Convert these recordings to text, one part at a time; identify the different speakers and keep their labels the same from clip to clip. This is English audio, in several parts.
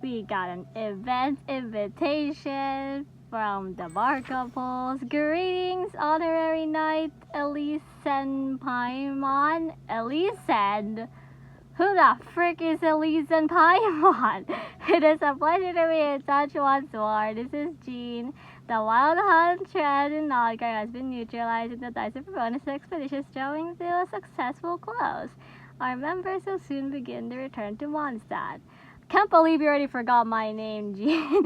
Speaker 1: We got an event invitation from the Varka polls. Greetings, honorary knight Elise and Paimon. Elise and... Who the frick is Elise and Paimon? It is a pleasure to be in touch once more. This is Jean. The wild hunt trend in Nodgar has been neutralized and the dice of bonus expedition is drawing to a successful close. Our members will soon begin the return to Mondstadt. Can't believe you already forgot my name, Jean.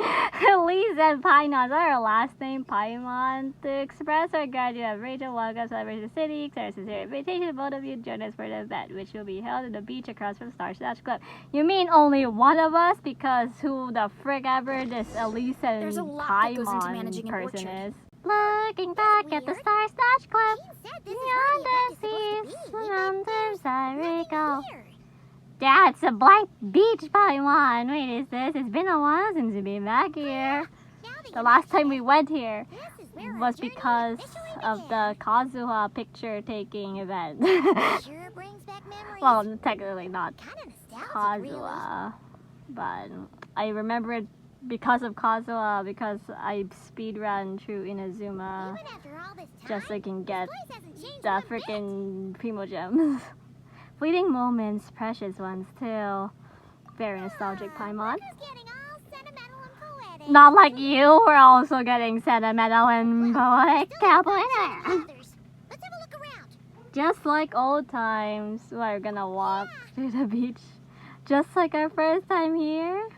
Speaker 1: Elise and Paimon are our last name, Paimon. To express our gratitude, have Rachel welcome celebrate the city. Extend a sincere invitation to both of you to join us for the event, which will be held at the beach across from Starslash Club. You mean only one of us? Because who the frick ever this Elise and Paimon person is? Looking back at the Starslash Club, beyond the seas, mountains I recall. That's a blank beach, Paimon. Wait, is this? It's been a while since we've been back here. The last time we went here was because of the Kazuha picture-taking event. Well, technically not Kazuha, but I remember it because of Kazuha, because I speedrun through Inazuma just so I can get the freaking Primo Gems. Fleeting moments, precious ones too. Very nostalgic, Paimon. Not like you, we're also getting sentimental and poetic. Just like old times, we're gonna walk to the beach. Just like our first time here.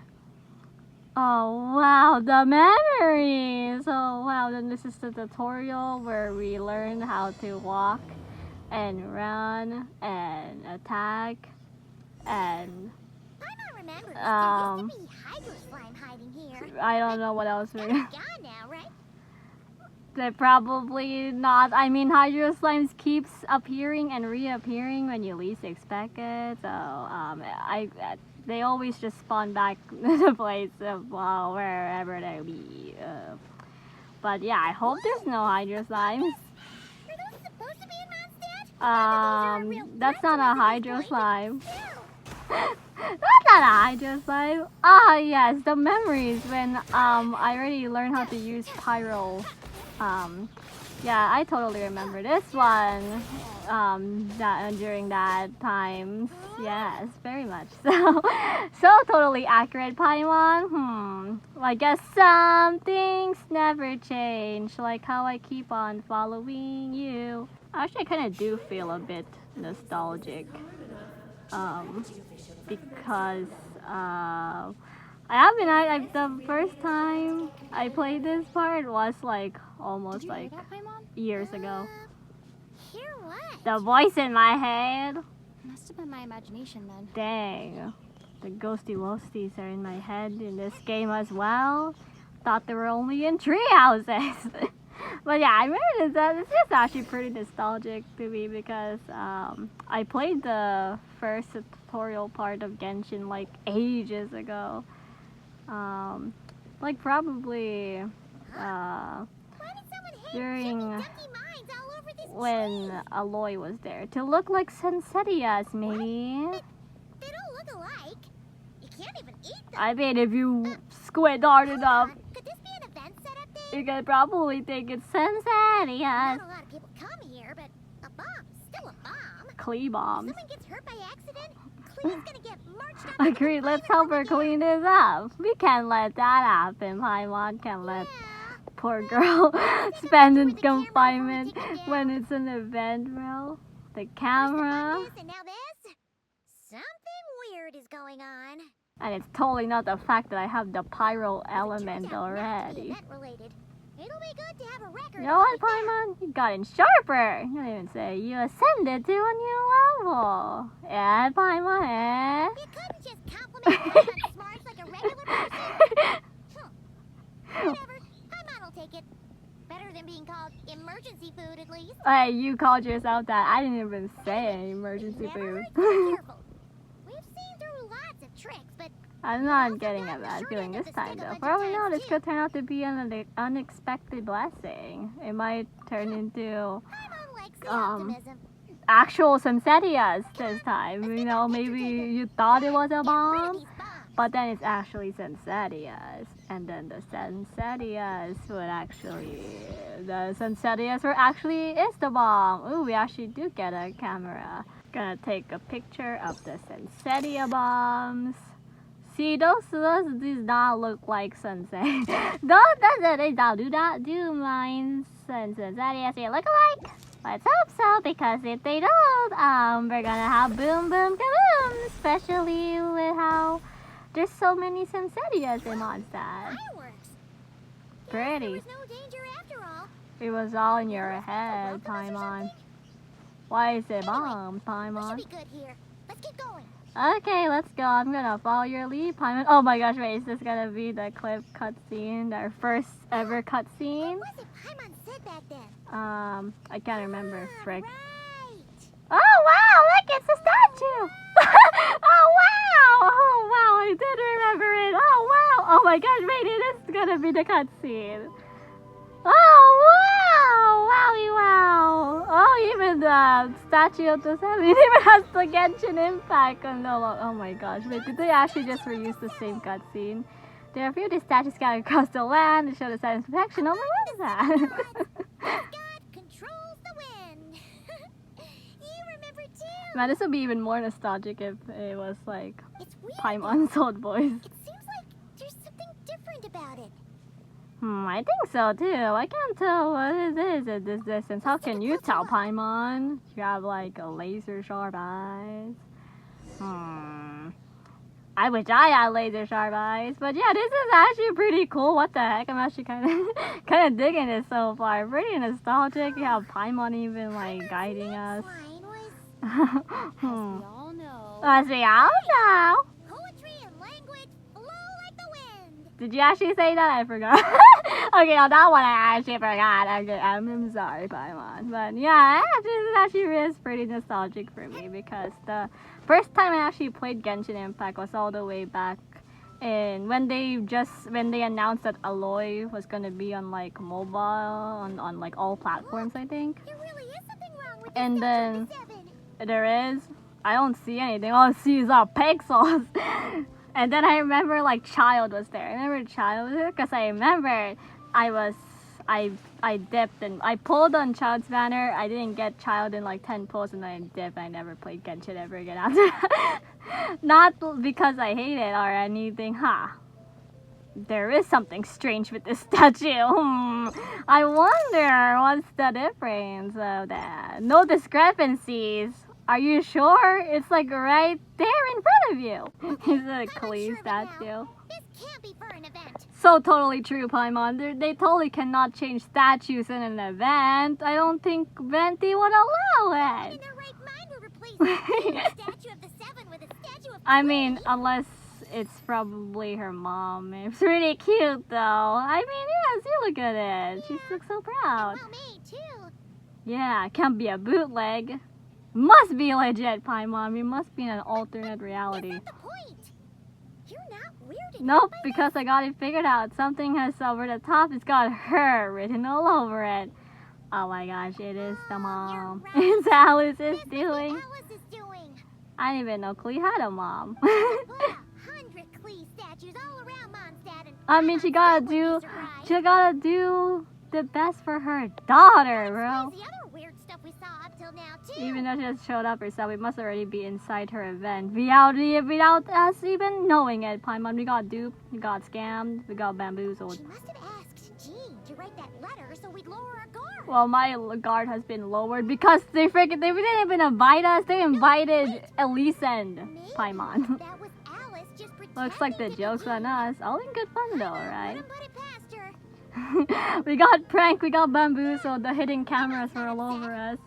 Speaker 1: Oh wow, the memories! Oh wow, then this is the tutorial where we learn how to walk and run and attack and I don't know what else we're They're probably not. I mean, Hydro Slimes keeps appearing and reappearing when you least expect it. So they always just spawn back to the place of wherever they be. But yeah, I hope there's no Hydro Slimes. That's not a Hydro Slime. That's not a Hydro Slime. Ah, yes, the memories when I already learned how to use Pyro. Yeah, I totally remember this one. During that time. Yes, very much so. So totally accurate, Paimon. I guess some things never change, like how I keep on following you. Actually, I kind of do feel a bit nostalgic. Because the first time I played this part was like almost like years ago. The voice in my head.
Speaker 2: Must have been my imagination then.
Speaker 1: Dang. The ghosty wosties are in my head in this game as well. Thought they were only in tree houses. But yeah, I remember this is actually pretty nostalgic to me because I played the first tutorial part of Genshin like ages ago. Like probably during when Aloy was there to look like Sensetias, maybe.
Speaker 3: They don't look alike. You can't even eat them.
Speaker 1: I mean, if you squint hard enough,
Speaker 3: could this be an event set up there?
Speaker 1: you can probably think it's Sensetias.
Speaker 3: Not a lot of people come here, but a bomb's still a bomb.
Speaker 1: Klee bombs.
Speaker 3: If someone gets hurt by accident, Klee's gonna get marched up.
Speaker 1: Agreed, let's help her clean this up. We can't let that happen. Paimon can't let poor girl spend in confinement when it's an event, bro. The camera.
Speaker 3: And now this. Something weird is going on.
Speaker 1: And it's totally not the fact that I have the pyro element already.
Speaker 3: It'll be good to have a record.
Speaker 1: You know what, Paimon? You got in sharper. You don't even say you ascended to a new level. Yeah, Paimon, eh?
Speaker 3: You couldn't just compliment Paimon's smarts like a regular person. Whatever. Paimon will take it. Better than being called emergency food, at least.
Speaker 1: Hey, you called yourself that. I didn't even say emergency food.
Speaker 3: Careful. We've seen through lots of tricks, but
Speaker 1: I'm not getting a bad feeling this time, though. For all we know, this could turn out to be an unexpected blessing. It might turn into actual Sensetias this time. You know, maybe you thought it was a bomb, But then it's actually Sensatias. And then the Sensatias were actually is the bomb. Ooh, we actually do get a camera. Gonna take a picture of the Sensatia bombs. See, those does not look like Sensei. They do mine Sensatias they look alike. Let's hope so, because if they don't, we're gonna have boom boom kaboom, especially with how there's so many Sensatias in Mondstadt.
Speaker 3: Fireworks.
Speaker 1: Pretty.
Speaker 3: There was no danger after all.
Speaker 1: It was all in your head, Paimon. Why is it bomb,
Speaker 3: We
Speaker 1: Paimon?
Speaker 3: should be good here. Let's keep going.
Speaker 1: Okay, let's go. I'm gonna follow your lead, Paimon. Oh my gosh, wait, is this gonna be the clip cutscene? Our first ever cutscene?
Speaker 3: What was it Paimon said back then?
Speaker 1: I can't remember, frick.
Speaker 3: Right.
Speaker 1: Oh wow, look, it's a statue! Oh wow, I did remember it. Oh wow, oh my gosh, wait, it is gonna be the cutscene. Oh wow, wowie wow. Oh, even the statue of the seven, it even has the Genshin Impact on the oh my gosh, wait, did they actually just reuse the same cutscene? There are a few of these statues scattered across the land to show the side inspection. Oh my, what is that?
Speaker 3: God controls the wind. You remember too.
Speaker 1: Man, this would be even more nostalgic if it was like
Speaker 3: It's weird.
Speaker 1: Paimon's old voice.
Speaker 3: It seems like there's something different about it.
Speaker 1: I think so too. I can't tell what it is at this distance. How can you tell, Paimon? You have like a laser sharp eyes. I wish I had laser sharp eyes, but yeah, this is actually pretty cool. What the heck? I'm actually kind of digging it so far. Pretty nostalgic. You have Paimon even like guiding us.
Speaker 3: Line was
Speaker 2: As we all know.
Speaker 1: As we all know.
Speaker 3: poetry and language flow like the wind.
Speaker 1: Did you actually say that? I forgot. Okay, on that one I actually forgot. Okay, I'm sorry, Paimon. But yeah, this actually is pretty nostalgic for me because the first time I actually played Genshin Impact was all the way back in when they announced that Aloy was gonna be on like mobile on like all platforms, I think.
Speaker 3: There really is something wrong with
Speaker 1: And
Speaker 3: the
Speaker 1: then
Speaker 3: statue of the seven.
Speaker 1: there is. I don't see anything. All I see is pixels. And then I remember like Child was there. I remember Child was there because I remember I dipped and I pulled on Child's banner. I didn't get Child in like 10 pulls and then I dipped. I never played Genshin ever again after that. Not because I hate it or anything. There is something strange with this statue. I wonder what's the difference of that. No discrepancies. Are you sure? It's like right there in front of you. It's a clean statue.
Speaker 3: This can't be for an event.
Speaker 1: So totally true, Paimon. They totally cannot change statues in an event. I don't think Venti would allow
Speaker 3: In
Speaker 1: it.
Speaker 3: their right mind would replace the statue of the seven with a statue of
Speaker 1: I mean, unless it's probably her mom. It's really cute though. I mean, yes, you look at it. She looks so proud.
Speaker 3: well made too.
Speaker 1: Yeah, can't be a bootleg. Must be legit, Paimon. We must be in an alternate reality.
Speaker 3: That's not the point. You're not weirded
Speaker 1: Nope,
Speaker 3: out by
Speaker 1: because I got it figured out. Something has over the top. It's got her written all over it. Oh my gosh, it is the mom.
Speaker 3: You're right.
Speaker 1: It's Alice's
Speaker 3: this. This is
Speaker 1: doing.
Speaker 3: what Alice is doing.
Speaker 1: I didn't even know Klee had a mom.
Speaker 3: Put 100 Klee statues all around Mondstadt and
Speaker 1: I mean, she gotta
Speaker 3: Paimon still
Speaker 1: do,
Speaker 3: would be surprised.
Speaker 1: she gotta do the best for her daughter, bro.
Speaker 3: Besides the other weird stuff we saw up till now too.
Speaker 1: Even though she just showed up herself, we must already be inside her event. Without us even knowing it, Paimon. We got duped, we got scammed, we got bamboozled.
Speaker 3: She must have asked Jean to write that letter so we'd lower our guard.
Speaker 1: Well, my guard has been lowered because they didn't even invite us. They invited Elise and
Speaker 3: Maybe
Speaker 1: Paimon.
Speaker 3: that was Alice just
Speaker 1: Looks like the
Speaker 3: pretending to be
Speaker 1: joke's on
Speaker 3: Jean.
Speaker 1: us. All in good fun though, right?
Speaker 3: Wouldn't put it past her.
Speaker 1: We got pranked, we got bamboozled, the hidden cameras were all over us.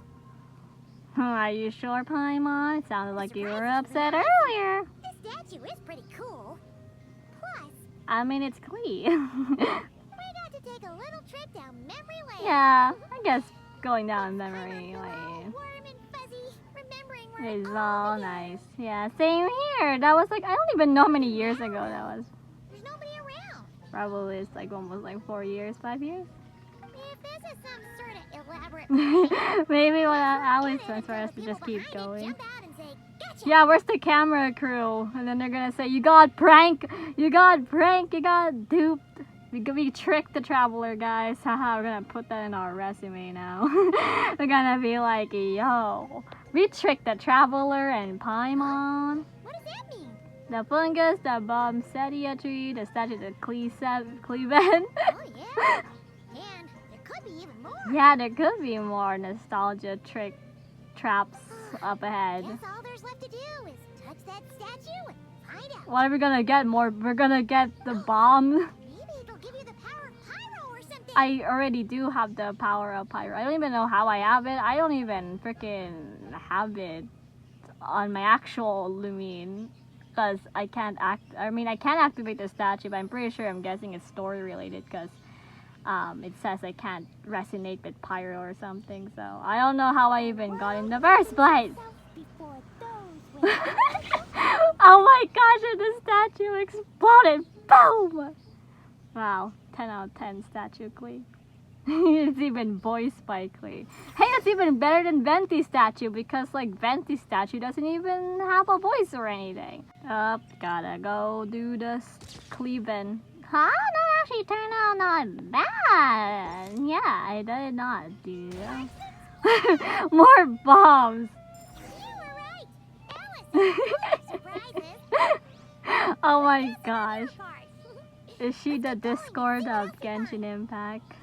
Speaker 1: Are you sure, Paimon? Sounded like you were upset earlier.
Speaker 3: This statue is pretty cool. Plus,
Speaker 1: I mean, it's Klee.
Speaker 3: we got to take a little trip down memory lane.
Speaker 1: Yeah, I guess going down memory
Speaker 3: All
Speaker 1: lane
Speaker 3: warm and fuzzy, remembering where
Speaker 1: is
Speaker 3: it
Speaker 1: all
Speaker 3: began.
Speaker 1: nice. Yeah, same here. That was like, I don't even know how many years ago that was.
Speaker 3: There's nobody around.
Speaker 1: Probably it's like almost like 4 years, 5 years.
Speaker 3: If this is some sort of elaborate prank,
Speaker 1: Maybe what
Speaker 3: forget
Speaker 1: Alice
Speaker 3: it
Speaker 1: wants for
Speaker 3: until
Speaker 1: us
Speaker 3: the
Speaker 1: to just
Speaker 3: people
Speaker 1: keep
Speaker 3: behind it
Speaker 1: going.
Speaker 3: jump out and say, "Gotcha!"
Speaker 1: Yeah, where's the camera crew? And then they're gonna say, you got prank, you got duped. We tricked the traveler, guys. Haha, we're gonna put that in our resume now. We're gonna be like, yo, we tricked the traveler and Paimon.
Speaker 3: What does that mean?
Speaker 1: The fungus, the bombsetia tree, the statue of Cleven.
Speaker 3: Oh, yeah. And there could be even more.
Speaker 1: Yeah, there could be more nostalgia traps up ahead.
Speaker 3: Guess all there's left to do is touch that statue and find out.
Speaker 1: What are we gonna get more? We're gonna get the bomb.
Speaker 3: Maybe it'll give you the power of pyro or something.
Speaker 1: I already do have the power of pyro. I don't even know how I have it. I don't even freaking have it on my actual Lumine. Because I can't I can activate the statue, but I'm pretty sure I'm guessing it's story related because it says I can't resonate with pyro or something. So I don't know how I even got in the first place. Oh my gosh, and the statue exploded. Boom! Wow, 10 out of 10 statue Klee. It's even voiced by Klee. Hey, that's even better than Venti's statue because like Venti's statue doesn't even have a voice or anything. Gotta go do the Cleven. Huh? That actually turned out not bad. Yeah, I did not do that. More bombs.
Speaker 3: You were right. Alice, surprises.
Speaker 1: Oh my gosh.
Speaker 3: Part.
Speaker 1: Is she the Discord of Genshin Impact?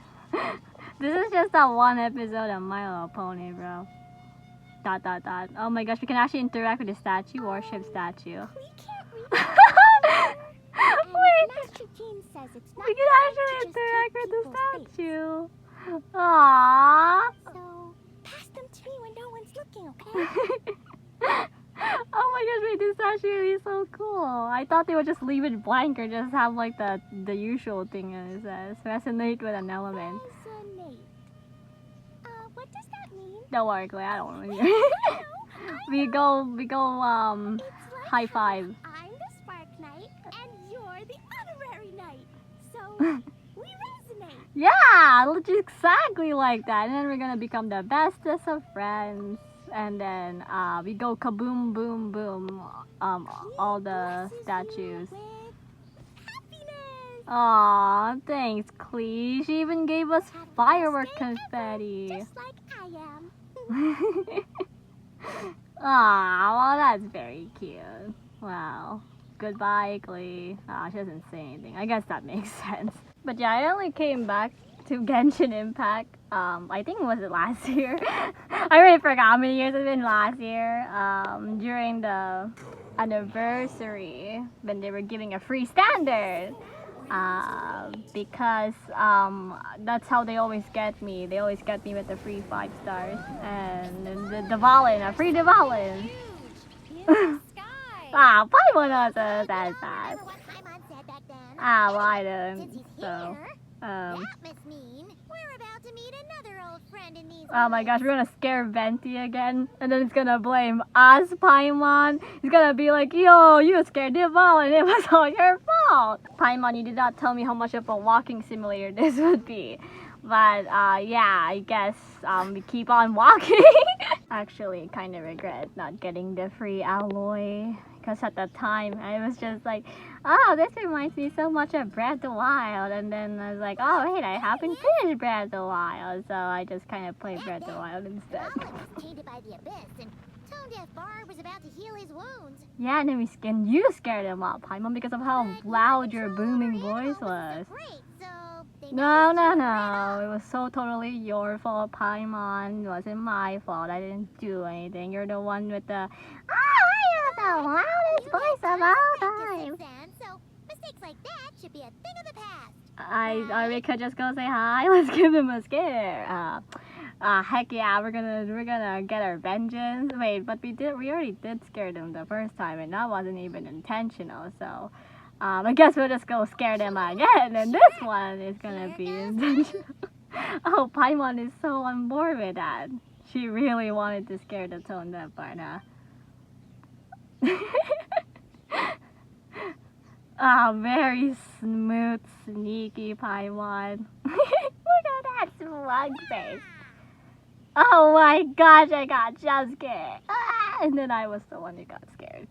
Speaker 1: This is just that one episode of My Little Pony, bro. ... Oh my gosh, we can actually interact with the statue, worship statue.
Speaker 3: We can't read.
Speaker 1: Wait,
Speaker 3: Master Jean says it's not
Speaker 1: we can
Speaker 3: right
Speaker 1: actually
Speaker 3: to just
Speaker 1: interact
Speaker 3: take
Speaker 1: with the
Speaker 3: people's
Speaker 1: statue. Aww.
Speaker 3: faces. So, pass them to me when no one's looking, okay?
Speaker 1: Oh my gosh, wait, this statue is so cool. I thought they would just leave it blank or just have like the usual thing it says. Resonate with an element.
Speaker 3: Resonate. What does that mean?
Speaker 1: Don't worry, Clay, I don't know. we go
Speaker 3: It's like
Speaker 1: high five.
Speaker 3: I'm the Spark Knight, and you're the Honorary Knight. So, we resonate.
Speaker 1: Yeah, it's exactly like that. And then we're gonna become the bestest of friends. And then we go kaboom, boom, boom. All the statues. Aw, thanks, Klee. She even gave us firework confetti.
Speaker 3: Just like I am.
Speaker 1: Aw, well, that's very cute. Wow. Goodbye, Klee. Aw, she doesn't say anything. I guess that makes sense. But yeah, I only came back to Genshin Impact. I think was it last year? I already forgot how many years it's been last year. During the anniversary when they were giving a free standard. Because that's how they always get me. They always get me with the free 5 stars and the Valin, a free Devalin. Ah, Paimon also says that.
Speaker 3: Remember what Paimon said back then?
Speaker 1: Ah, well, I
Speaker 3: Since
Speaker 1: don't.
Speaker 3: he's
Speaker 1: So,
Speaker 3: here, that must mean we're about to meet another old friend in these
Speaker 1: oh my gosh,
Speaker 3: woods.
Speaker 1: we're gonna scare Venti again, and then it's gonna blame us, Paimon. He's gonna be like, yo, you scared Deval, and it was all your fault. Paimon, you did not tell me how much of a walking simulator this would be. But, yeah, I guess, we keep on walking. Actually, kind of regret not getting the free alloy. Because at the time, I was just like, oh, this reminds me so much of Breath of the Wild. And then I was like, oh, wait, I haven't finished Breath of the Wild. So I just kind of played Breath of the Wild instead.
Speaker 3: Byleth was tainted by the abyss, and Tone Deaf Bard was about to heal his wounds.
Speaker 1: Yeah, and then you scared him up, Paimon, because of how
Speaker 3: But
Speaker 1: loud
Speaker 3: your
Speaker 1: your
Speaker 3: control
Speaker 1: booming
Speaker 3: over
Speaker 1: voice
Speaker 3: animals
Speaker 1: was.
Speaker 3: so great, so they
Speaker 1: No,
Speaker 3: noticed
Speaker 1: no,
Speaker 3: you ran
Speaker 1: no.
Speaker 3: off.
Speaker 1: It was so totally your fault, Paimon. It wasn't my fault. I didn't do anything. You're the one with the, I am the loudest
Speaker 3: You
Speaker 1: voice
Speaker 3: had
Speaker 1: of
Speaker 3: tons
Speaker 1: all
Speaker 3: practice
Speaker 1: time.
Speaker 3: since then, so mistakes like that should be a thing of the past.
Speaker 1: We could just go say hi. Let's give them a scare. Heck yeah, we're gonna get our vengeance. Wait, but we already did scare them the first time, and that wasn't even intentional. So, I guess we'll just go scare them again, and this one is gonna be intentional. Oh, Paimon is so on board with that. She really wanted to scare the Tone Deaf part, huh? Oh, very smooth, sneaky Paimon. Look at that smug face. Oh my gosh, I got jump scared. Ah! And then I was the one who got scared.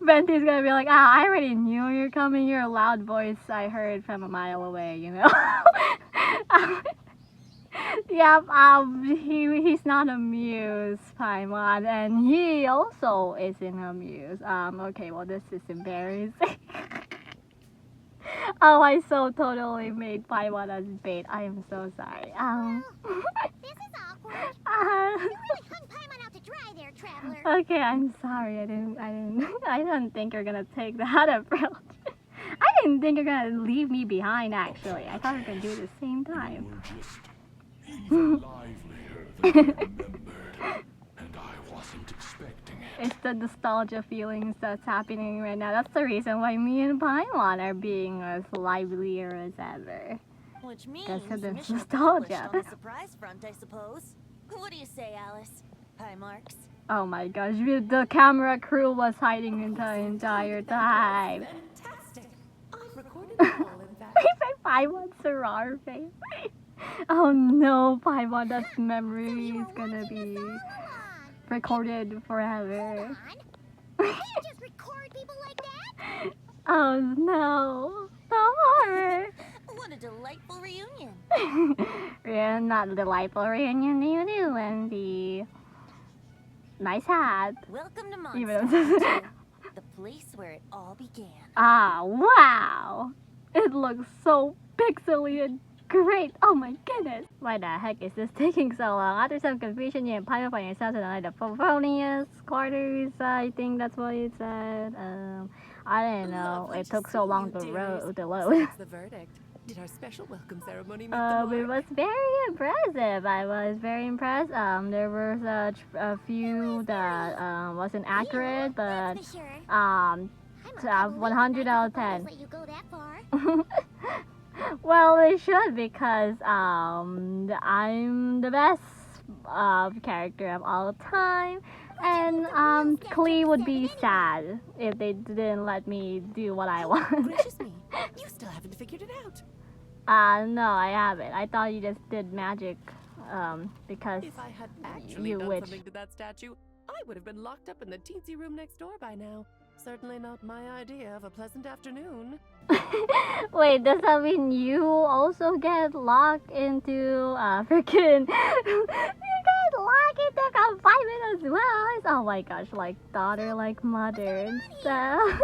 Speaker 1: Venti's gonna be like, I already knew you were coming. Your loud voice I heard from a mile away, you know? Yep, he's not amused, Paimon, and he also isn't amused. Okay, well, this is embarrassing. Oh, I so totally made Paimon as bait. I am so sorry.
Speaker 3: This is awkward. You really hung Paimon out to dry there, traveler.
Speaker 1: Okay, I'm sorry. I didn't think you're gonna take that approach. I didn't think you're gonna leave me behind. Actually, I thought we were gonna do it at the same time.
Speaker 4: Even livelier than I remembered, and I wasn't expecting it.
Speaker 1: It's the nostalgia feelings that's happening right now. That's the reason why me and Paimon are being as livelier as ever.
Speaker 2: Which means
Speaker 1: Because of the
Speaker 2: mission
Speaker 1: nostalgia.
Speaker 2: accomplished on the surprise front, I suppose. What do you say, Alice? High marks.
Speaker 1: Oh my gosh, the camera crew was hiding the entire time.
Speaker 5: Fantastic. I've recorded it all, in fact.
Speaker 1: Paimon's Sarar face. Oh no, Paimon's memory is gonna be recorded forever.
Speaker 3: You can't just record people like that.
Speaker 1: Oh no, the horror.
Speaker 2: What a delightful reunion.
Speaker 1: Yeah, not a delightful reunion you do, Wendy. Nice hat.
Speaker 2: Welcome to
Speaker 1: Even
Speaker 2: Mondstadt, the place where it all began.
Speaker 1: Ah, wow. It looks so pixely and great. Oh my goodness. Why the heck is this taking so long? After some confusion, you and Paimon find yourselves in the Favonius quarters. I think that's what it said. I didn't know.
Speaker 5: Lovely
Speaker 1: It
Speaker 5: to
Speaker 1: took so
Speaker 5: see
Speaker 1: long
Speaker 5: you,
Speaker 1: to
Speaker 5: dearest.
Speaker 1: load.
Speaker 5: So that's the verdict. Did our special welcome ceremony meet the
Speaker 1: It
Speaker 5: mark?
Speaker 1: was very impressive. I was very impressed. There were a few that wasn't accurate, but
Speaker 3: That's for sure.
Speaker 1: um,
Speaker 3: I'm
Speaker 1: to have 100 out of 10.
Speaker 3: Let you go that far.
Speaker 1: Well, it should because I'm the best character of all time, and Klee would be sad if they didn't let me do what I want.
Speaker 5: Gracious me, you still haven't figured it out.
Speaker 1: No, I haven't. I thought you just did magic, because
Speaker 5: If I had actually
Speaker 1: you
Speaker 5: done
Speaker 1: witch.
Speaker 5: something to that statue, I would have been locked up in the teensy room next door by now. Certainly not my idea of a pleasant afternoon.
Speaker 1: Wait, does that mean you also get locked into freaking? You get locked into confinement as well? Oh my gosh, like daughter, like mother and stuff.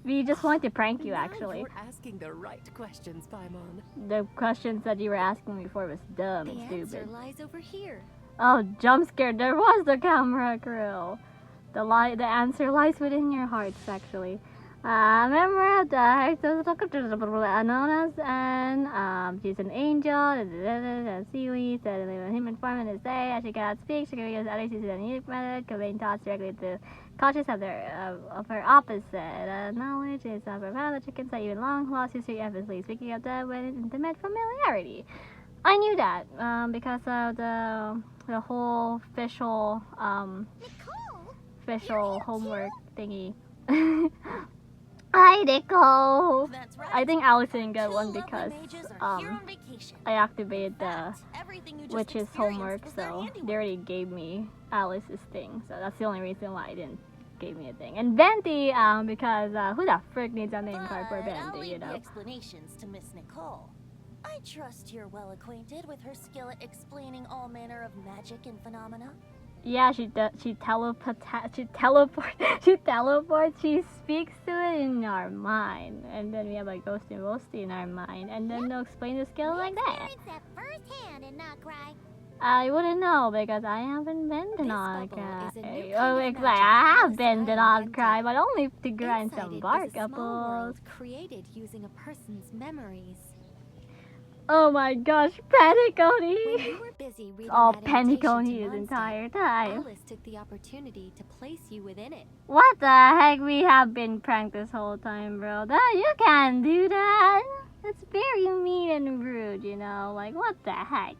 Speaker 1: We just wanted to prank you,
Speaker 5: Now
Speaker 1: actually.
Speaker 5: You're asking the right questions, Paimon.
Speaker 1: The questions that you were asking me before was dumb
Speaker 2: The
Speaker 1: and
Speaker 2: answer
Speaker 1: stupid.
Speaker 2: lies over here.
Speaker 1: Oh, jump scared! There was the camera crew. The answer lies within your hearts, actually. Member of the Anonas, and she's an angel. Seaweed said in a human form in his day, as she cannot speak, she can use at least a unique method, conveying thoughts directly to conscious of her opposite. Knowledge is profound. The chickens are even long, lost history effortlessly. Speaking of that, with intimate familiarity. I knew that because of the whole official
Speaker 3: Nicole.
Speaker 1: homework thingy. Hi, Nicole.
Speaker 2: That's right.
Speaker 1: I think Alex didn't get
Speaker 2: Two
Speaker 1: one
Speaker 2: lovely
Speaker 1: because
Speaker 2: mages are here on vacation.
Speaker 1: I activated
Speaker 2: In
Speaker 1: the
Speaker 2: fact, everything you just
Speaker 1: witch's
Speaker 2: experienced
Speaker 1: homework,
Speaker 2: was their
Speaker 1: so
Speaker 2: handiwork.
Speaker 1: they already gave me Alice's thing. So that's the only reason why I didn't give me a thing. And Venti, because who the frick needs a name card for
Speaker 2: But I'll
Speaker 1: Venti, you
Speaker 2: leave the
Speaker 1: know?
Speaker 2: explanations to Miss Nicole. I trust you're well acquainted with her skill at explaining all manner of magic and phenomena.
Speaker 1: Yeah, she teleports. She speaks to it in our mind, and then we have a ghost and roasty in our mind, and then they'll explain the skill like that.
Speaker 3: Experience that firsthand and not cry.
Speaker 1: I wouldn't know because I haven't been to
Speaker 2: This
Speaker 1: Nod
Speaker 2: bubble
Speaker 1: Cry.
Speaker 2: is a new
Speaker 1: Oh,
Speaker 2: kind of
Speaker 1: exactly.
Speaker 2: magic
Speaker 1: I have
Speaker 2: Alice
Speaker 1: been to
Speaker 2: tried
Speaker 1: Nod
Speaker 2: invented.
Speaker 1: Cry, but only to grind some
Speaker 6: Insighted is
Speaker 1: bark
Speaker 6: a small
Speaker 1: apples.
Speaker 6: world created using a person's memories.
Speaker 1: Oh my gosh,
Speaker 6: When
Speaker 1: Pennicony!
Speaker 6: you were busy reading
Speaker 1: Oh,
Speaker 6: that invitation
Speaker 1: Pennicony
Speaker 6: to
Speaker 1: his
Speaker 6: Mondstadt,
Speaker 1: entire time.
Speaker 6: Alice took the opportunity to place you within it.
Speaker 1: What the heck? We have been pranked this whole time, bro. You can't do that. It's very mean and rude, you know? Like, what the heck?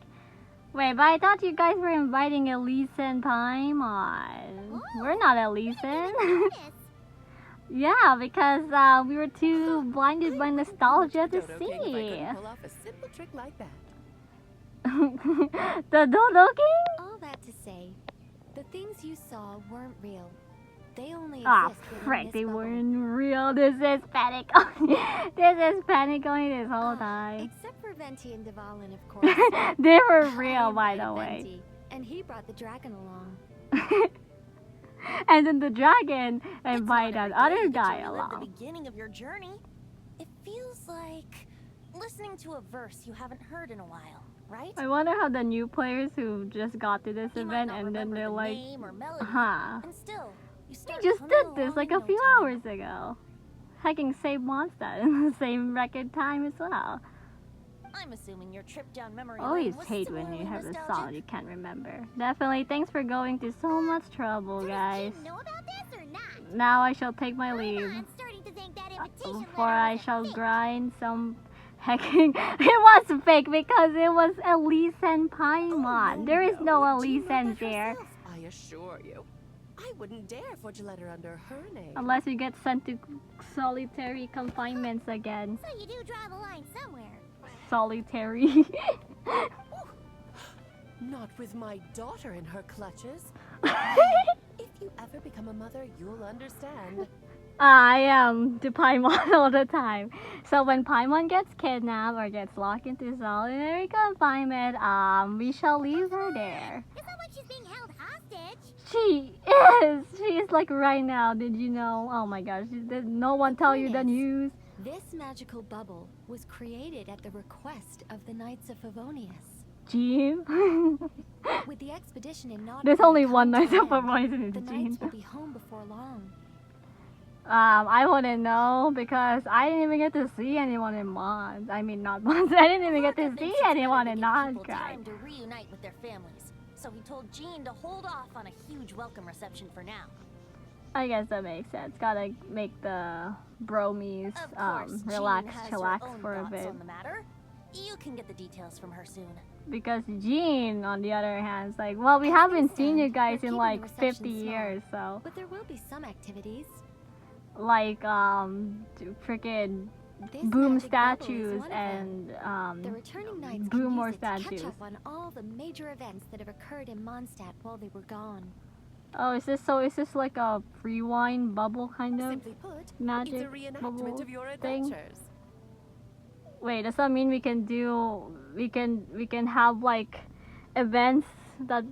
Speaker 1: Wait, but I thought you guys were inviting Elise and Paimon. We're not Elise.
Speaker 3: Yes.
Speaker 1: Yeah, because we were too blinded by nostalgia to
Speaker 5: Dodo King if I
Speaker 1: see.
Speaker 5: couldn't pull off a simple trick like that.
Speaker 1: The Dodo King?
Speaker 6: All that to say, the things you saw weren't real. They only
Speaker 1: Ah,
Speaker 6: exist within
Speaker 1: frick,
Speaker 6: this
Speaker 1: they
Speaker 6: bubble.
Speaker 1: weren't real. This is panic. This is panic going this whole time.
Speaker 6: Except for Venti and Dvalin, of course.
Speaker 1: They were
Speaker 6: I
Speaker 1: real, by
Speaker 6: invited
Speaker 1: the way.
Speaker 6: Venti, and he brought the dragon along.
Speaker 1: And then the dragon
Speaker 2: It's
Speaker 1: invited
Speaker 2: not
Speaker 1: that
Speaker 2: every
Speaker 1: other
Speaker 2: day you get to
Speaker 1: guy
Speaker 2: relive
Speaker 1: along.
Speaker 2: the beginning of your journey. It feels like listening to a verse you haven't heard in a while, right?
Speaker 1: I wonder how the new players who just got to this
Speaker 2: You might
Speaker 1: event
Speaker 2: not
Speaker 1: and then
Speaker 2: remember
Speaker 1: they're
Speaker 2: the
Speaker 1: like,
Speaker 2: name or melody,
Speaker 1: huh.
Speaker 2: and still, you
Speaker 1: We
Speaker 2: start
Speaker 1: just
Speaker 2: humming
Speaker 1: did this
Speaker 2: along
Speaker 1: like
Speaker 2: in
Speaker 1: a
Speaker 2: no
Speaker 1: few
Speaker 2: time.
Speaker 1: hours ago. Hecking save Mondstadt in the same record time as well.
Speaker 2: I'm assuming your trip down memory
Speaker 1: I
Speaker 2: lane
Speaker 1: always
Speaker 2: was
Speaker 1: hate when
Speaker 2: similarly
Speaker 1: you have a
Speaker 2: nostalgic.
Speaker 1: song you can't remember. Definitely, thanks for going to so much trouble,
Speaker 3: Does
Speaker 1: guys.
Speaker 3: Jin know about this or not?
Speaker 1: Now I shall take my leave.
Speaker 3: I'm starting to think that invitation
Speaker 1: Before
Speaker 3: letter
Speaker 1: I
Speaker 3: was a
Speaker 1: shall
Speaker 3: fake.
Speaker 1: grind some hecking. It was fake because it was Elise and Paimon. There is no
Speaker 5: Jean
Speaker 1: Elise
Speaker 5: wrote
Speaker 1: and
Speaker 5: that
Speaker 1: there.
Speaker 5: herself, I assure you. I wouldn't dare forge a letter under her name.
Speaker 1: Unless you get sent to solitary confinements again.
Speaker 3: So you do draw the line somewhere.
Speaker 1: Solitary.
Speaker 5: Not with my daughter in her clutches. If you ever become a mother, you'll understand.
Speaker 1: I am to Paimon all the time. So when Paimon gets kidnapped or gets locked into solitary confinement, we shall leave her there.
Speaker 3: It's not like she's being held hostage.
Speaker 1: She is! She is like right now, did you know? Oh my gosh, did no one tell you the
Speaker 6: point is-
Speaker 1: news?
Speaker 6: This magical bubble was created at the request of the Knights of Favonius.
Speaker 1: Jean?
Speaker 6: With the expedition in Nottingham
Speaker 1: There's only
Speaker 6: coming
Speaker 1: one
Speaker 6: to
Speaker 1: Knight of
Speaker 6: an end,
Speaker 1: Poison
Speaker 6: the
Speaker 1: in
Speaker 6: Knights
Speaker 1: Jean.
Speaker 6: will be home before long.
Speaker 1: I wouldn't know because I didn't even get to see anyone in Mons. I mean, not Mons. I didn't even get to
Speaker 2: Varka
Speaker 1: see
Speaker 2: thinks it's
Speaker 1: anyone
Speaker 2: better
Speaker 1: in
Speaker 2: to give people
Speaker 1: Nonscribe.
Speaker 2: time to reunite with their families. So he told Jean to hold off on a huge welcome reception for now.
Speaker 1: I guess that makes sense. Gotta make the bromies
Speaker 2: Of course,
Speaker 1: relax,
Speaker 2: Jean has
Speaker 1: chillax
Speaker 2: her own
Speaker 1: for a
Speaker 2: thoughts
Speaker 1: bit.
Speaker 2: on the matter. You can get the details from her soon.
Speaker 1: Because Jean, on the other hand, is like, well, we haven't seen you
Speaker 6: stand,
Speaker 1: guys
Speaker 6: we're
Speaker 1: in
Speaker 6: keeping
Speaker 1: like
Speaker 6: the reception
Speaker 1: 50
Speaker 6: small.
Speaker 1: years, so
Speaker 6: But there will be some activities.
Speaker 1: like freaking
Speaker 6: This
Speaker 1: boom
Speaker 6: magic bubble is
Speaker 1: statues
Speaker 6: one of them.
Speaker 1: and
Speaker 6: The returning knights
Speaker 1: boom
Speaker 6: can
Speaker 1: more
Speaker 6: use it to
Speaker 1: statues.
Speaker 6: catch up on all the major events that have occurred in Mondstadt while they were gone.
Speaker 1: Oh, is this like a rewind bubble kind of
Speaker 5: Simply put, it's
Speaker 1: magic
Speaker 5: a reenactment
Speaker 1: bubble
Speaker 5: of your
Speaker 1: thing?
Speaker 5: adventures.
Speaker 1: Wait, does that mean we can have like events that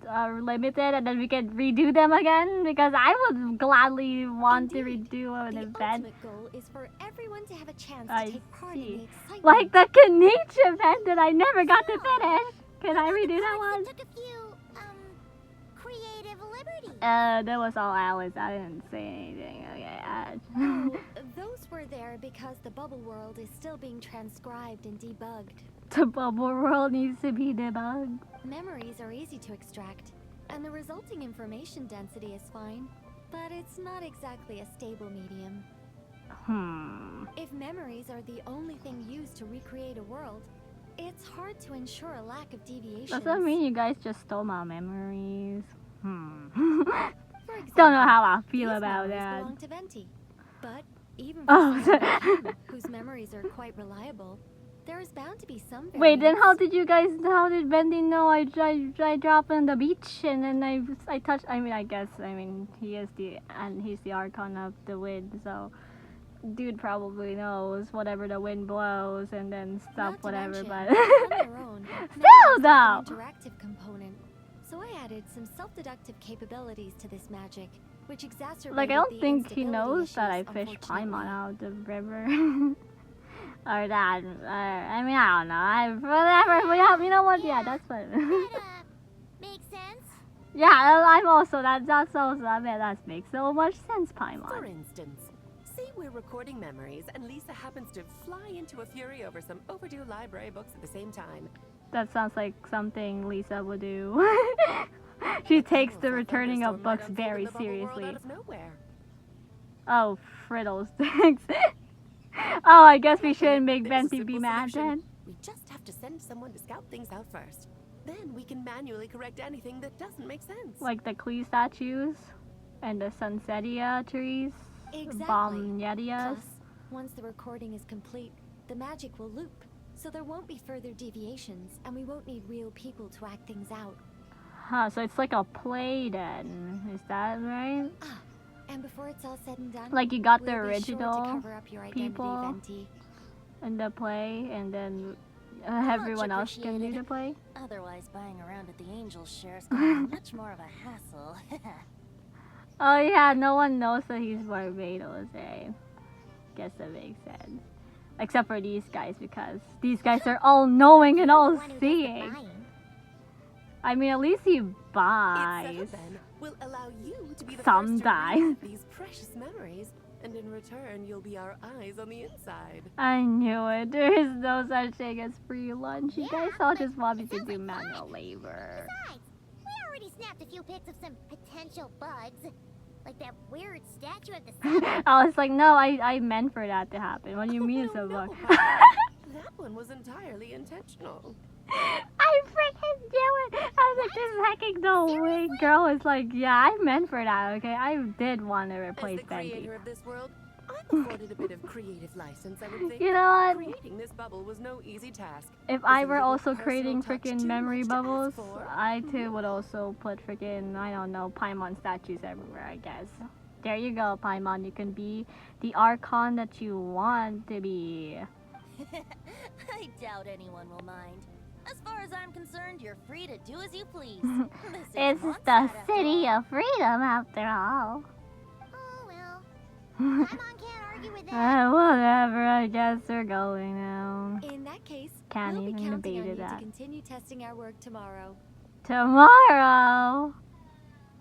Speaker 1: are limited and then we can redo them again? Because I would gladly want to
Speaker 6: Indeed.
Speaker 1: redo an
Speaker 6: The
Speaker 1: event.
Speaker 6: ultimate goal is for everyone to have a chance
Speaker 1: I
Speaker 6: to take part in
Speaker 1: see.
Speaker 6: the excitement.
Speaker 1: Like the Kinich event that I never got to finish. Can I redo that one?
Speaker 3: Took a few, creative liberties.
Speaker 1: That was all Alice. I didn't say anything. Okay.
Speaker 6: Oh, those were there because the bubble world is still being transcribed and debugged.
Speaker 1: The bubble world needs to be debugged.
Speaker 6: Memories are easy to extract, and the resulting information density is fine, but it's not exactly a stable medium. If memories are the only thing used to recreate a world, it's hard to ensure a lack of deviations.
Speaker 1: Does that mean you guys just stole my memories?
Speaker 6: For example,
Speaker 1: Don't know how I feel
Speaker 6: these
Speaker 1: about
Speaker 6: memories
Speaker 1: that.
Speaker 6: belong to Venti, but even for
Speaker 1: Oh,
Speaker 6: someone like him, whose memories are quite reliable, there is bound to be some
Speaker 1: Wait, then how
Speaker 6: variance.
Speaker 1: how did Venti know I dropped on the beach and then I touched, he's the archon of the wind, so dude probably knows whatever the wind blows and then stuff
Speaker 6: Not to
Speaker 1: whatever,
Speaker 6: mention,
Speaker 1: but
Speaker 6: on their own,
Speaker 1: still
Speaker 6: memories
Speaker 1: though.
Speaker 6: have an interactive component. So I added some self-deductive capabilities to this magic, which exacerbated
Speaker 1: Like I don't
Speaker 6: the
Speaker 1: think he
Speaker 6: instability
Speaker 1: knows that I
Speaker 6: issues,
Speaker 1: fished
Speaker 6: unfortunately.
Speaker 1: Paimon out of the river. Or that, I don't know. Whatever. We have, you know what? Yeah, that's fine.
Speaker 3: That, makes sense.
Speaker 1: Yeah, I'm also that's also that makes so much sense,
Speaker 5: For
Speaker 1: Paimon.
Speaker 5: instance, say we're recording memories and Lisa happens to fly into a fury over some overdue library books at the same time.
Speaker 1: That sounds like something Lisa would do. She takes the returning of books very seriously.
Speaker 5: Out of nowhere.
Speaker 1: Oh, friddles. Thanks. Oh, I guess we shouldn't make
Speaker 5: There's a
Speaker 1: Venti be
Speaker 5: simple
Speaker 1: mad
Speaker 5: solution.
Speaker 1: then.
Speaker 5: We just have to send someone to scout things out first. Then we can manually correct anything that doesn't make sense.
Speaker 1: Like the Klee statues. And the sunsetia trees.
Speaker 6: Exactly.
Speaker 1: Bomyetias.
Speaker 6: Plus, once the recording is complete, the magic will loop. So there won't be further deviations, and we won't need real people to act things out.
Speaker 1: Huh, so it's like a play then. Is that right?
Speaker 6: Ah, and before it's all said and done,
Speaker 1: Like you got the
Speaker 6: we'll be sure to
Speaker 1: original
Speaker 6: cover up your identity,
Speaker 1: people
Speaker 6: Venti.
Speaker 1: in the play, and then
Speaker 2: Much
Speaker 1: everyone else can do
Speaker 2: appreciated.
Speaker 1: the play.
Speaker 2: Otherwise, buying around at the Angels share is gonna be much more of a hassle.
Speaker 1: Oh yeah, no one knows that he's Barbados, eh? Guess that makes sense. Except for these guys, because these guys are all knowing and all seeing. I mean, at least he
Speaker 5: It's
Speaker 1: buys.
Speaker 5: settled then. We'll allow you to be the
Speaker 1: Some
Speaker 5: first to
Speaker 1: die.
Speaker 5: relive these precious memories, and in return, you'll be our eyes on the inside.
Speaker 1: I knew it. There is no such thing as free lunch. You guys all just want me to do manual labor.
Speaker 3: Besides, we already snapped a few pics of some potential bugs. Like that weird statue of the sun.
Speaker 1: I was like, no, I meant for that to happen. What do you mean it's a bug?
Speaker 5: That one was entirely intentional.
Speaker 1: I freaking knew it! I was like, this hacking the way girl was like, yeah, I meant for that, okay? I did want to replace
Speaker 5: As the
Speaker 1: Venti.
Speaker 5: creator of this world, I'm afforded a bit of creative license, I would think.
Speaker 1: You know what?
Speaker 5: Creating this bubble was no easy task.
Speaker 1: If I were also creating freaking memory bubbles, I too would also put freaking, I don't know, Paimon statues everywhere, I guess. There you go, Paimon. You can be the Archon that you want to be.
Speaker 2: I doubt anyone will mind. As far as I'm concerned, you're free to do as you please. This is
Speaker 1: It's
Speaker 2: Mondstadt,
Speaker 1: the
Speaker 2: after
Speaker 1: city
Speaker 2: all.
Speaker 1: of freedom, after all.
Speaker 3: Oh well. Paimon can't argue with that.
Speaker 1: Whatever, I guess we're going now.
Speaker 6: In that case,
Speaker 1: Can't
Speaker 6: we'll be
Speaker 1: even
Speaker 6: counting
Speaker 1: debate
Speaker 6: on you
Speaker 1: that.
Speaker 6: to continue testing our work tomorrow.
Speaker 1: Tomorrow?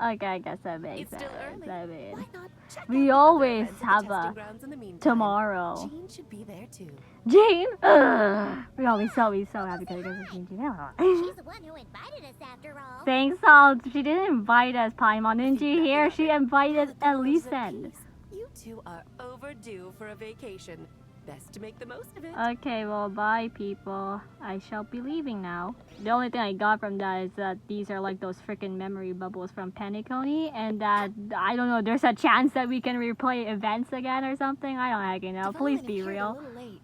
Speaker 1: Okay, I guess that makes
Speaker 5: It's still
Speaker 1: sense.
Speaker 5: early.
Speaker 1: I mean,
Speaker 5: Why not check out
Speaker 1: we
Speaker 5: the other
Speaker 1: always
Speaker 5: events at the
Speaker 1: have
Speaker 5: testing
Speaker 1: a
Speaker 5: grounds in the meantime?
Speaker 1: tomorrow.
Speaker 5: Jean should be there too.
Speaker 1: Jane? Ugh. We're always so happy because it's Jane.
Speaker 3: She's the one who invited us after all.
Speaker 1: Thanks, all. She didn't invite us, Paimon. Didn't you hear? She invited
Speaker 5: Now that the world's at
Speaker 1: Elisen.
Speaker 5: peace, you two are overdue for a vacation. Best to make the most of it.
Speaker 1: Okay, well, bye, people. I shall be leaving now. The only thing I got from that is that these are like those freaking memory bubbles from Pennyconey, and that, I don't know, there's a chance that we can replay events again or something. I don't actually know. Please be
Speaker 6: Development appeared
Speaker 1: real.
Speaker 6: A little late,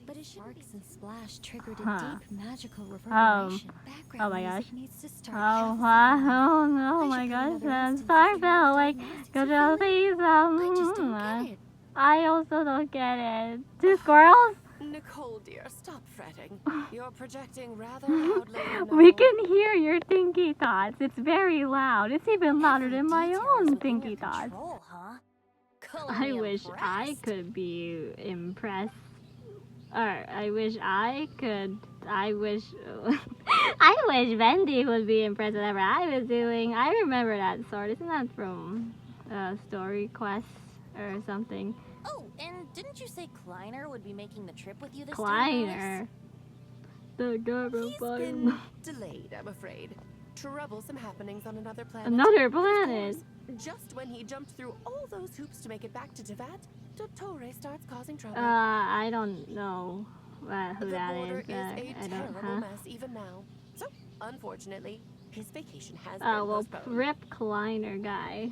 Speaker 6: but it Sparks and Splash triggered a
Speaker 1: Huh.
Speaker 6: deep magical reverberation. Background
Speaker 1: oh my
Speaker 6: music
Speaker 1: gosh.
Speaker 6: needs to start.
Speaker 1: Oh, wow. Oh, no,
Speaker 6: I
Speaker 1: my
Speaker 6: should put
Speaker 1: gosh.
Speaker 6: another
Speaker 1: I'm
Speaker 6: instance
Speaker 1: sorry,
Speaker 6: of
Speaker 1: Bill.
Speaker 6: the
Speaker 1: Like,
Speaker 6: diagnostics
Speaker 1: could
Speaker 6: of
Speaker 1: you
Speaker 6: feeling.
Speaker 1: please,
Speaker 6: I just don't get it.
Speaker 1: I also don't get it. Two squirrels?
Speaker 5: Nicole, dear, stop fretting. You're projecting rather loudly. you
Speaker 1: We
Speaker 5: know.
Speaker 1: can hear your thinky thoughts. It's very loud. It's even louder
Speaker 2: Every
Speaker 1: than my
Speaker 2: detail is
Speaker 1: own
Speaker 2: within your
Speaker 1: thinky thoughts.
Speaker 2: control, huh?
Speaker 1: I
Speaker 2: Colony
Speaker 1: wish I
Speaker 2: impressed.
Speaker 1: could be impressed. Or I wish I could. I wish. I wish Venti would be impressed with whatever I was doing. I remember that sword. Isn't that from Story Quest or something?
Speaker 2: Oh, and didn't you say Kleiner would be making the trip with you this time, Alice?
Speaker 1: Kleiner. The girl
Speaker 5: He's been delayed, I'm afraid. Troublesome happenings on another planet.
Speaker 1: Another
Speaker 5: Of
Speaker 1: planet.
Speaker 5: course, just when he jumped through all those hoops to make it back to Tevat, Dottore starts causing trouble.
Speaker 1: I don't know who
Speaker 5: the
Speaker 1: that
Speaker 5: border
Speaker 1: is.
Speaker 5: is a
Speaker 1: I don't.
Speaker 5: terrible mess even now. So, unfortunately, his vacation has been
Speaker 1: Well,
Speaker 5: postponed.
Speaker 1: Rip Kleiner guy.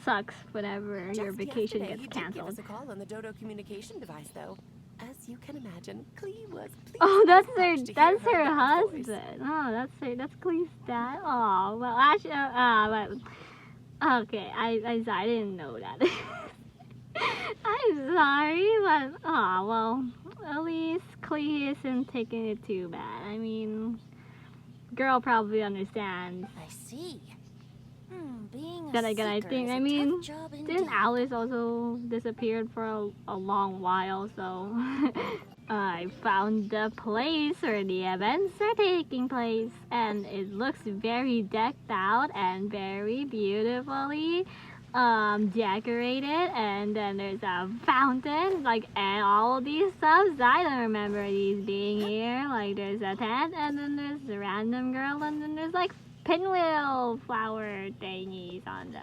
Speaker 1: Sucks whenever your
Speaker 5: Just
Speaker 1: vacation
Speaker 5: yesterday,
Speaker 1: gets
Speaker 5: he did give
Speaker 1: canceled.
Speaker 5: us a call on the Dodo communication device, though. As you can imagine, Clee was pleased.
Speaker 1: Oh,
Speaker 5: as
Speaker 1: that's
Speaker 5: punch to
Speaker 1: her
Speaker 5: hear dad's voice.
Speaker 1: husband. Oh, that's Clee's dad. Oh, well, actually, but, okay, I didn't know that. I'm sorry, but, oh, well, at least Clee isn't taking it too bad. I mean, girl probably understands.
Speaker 2: I see. Being a
Speaker 1: Then again, I
Speaker 2: seeker
Speaker 1: think,
Speaker 2: is a
Speaker 1: I mean,
Speaker 2: tough job
Speaker 1: didn't
Speaker 2: indeed.
Speaker 1: Alice also disappeared for a long while, so I found the place where the events are taking place, and it looks very decked out and very beautifully decorated, and then there's a fountain, like, and all these stuffs. I don't remember these being here. Like, there's a tent, and then there's a random girl, and then there's like pinwheel flower thingies on the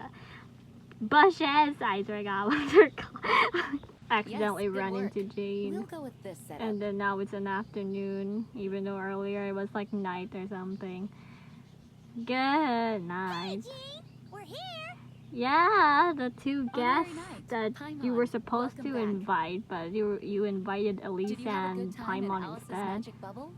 Speaker 1: bushes. I forgot what they're called. Accidentally
Speaker 6: Yes, good
Speaker 1: run
Speaker 6: work.
Speaker 1: into Jane.
Speaker 6: We'll go with this setup.
Speaker 1: And then now it's an afternoon, even though earlier it was like night or something. Good
Speaker 3: Hey,
Speaker 1: night.
Speaker 3: Jean, we're here.
Speaker 1: Yeah, the two
Speaker 6: Honorary
Speaker 1: guests
Speaker 6: knight,
Speaker 1: that you
Speaker 6: Paimon,
Speaker 1: were supposed
Speaker 6: welcome
Speaker 1: to
Speaker 6: back.
Speaker 1: invite, but you invited Elise
Speaker 6: Did you have a
Speaker 1: and
Speaker 6: good time in
Speaker 1: Paimon
Speaker 6: Alice's
Speaker 1: instead.
Speaker 6: magic bubble?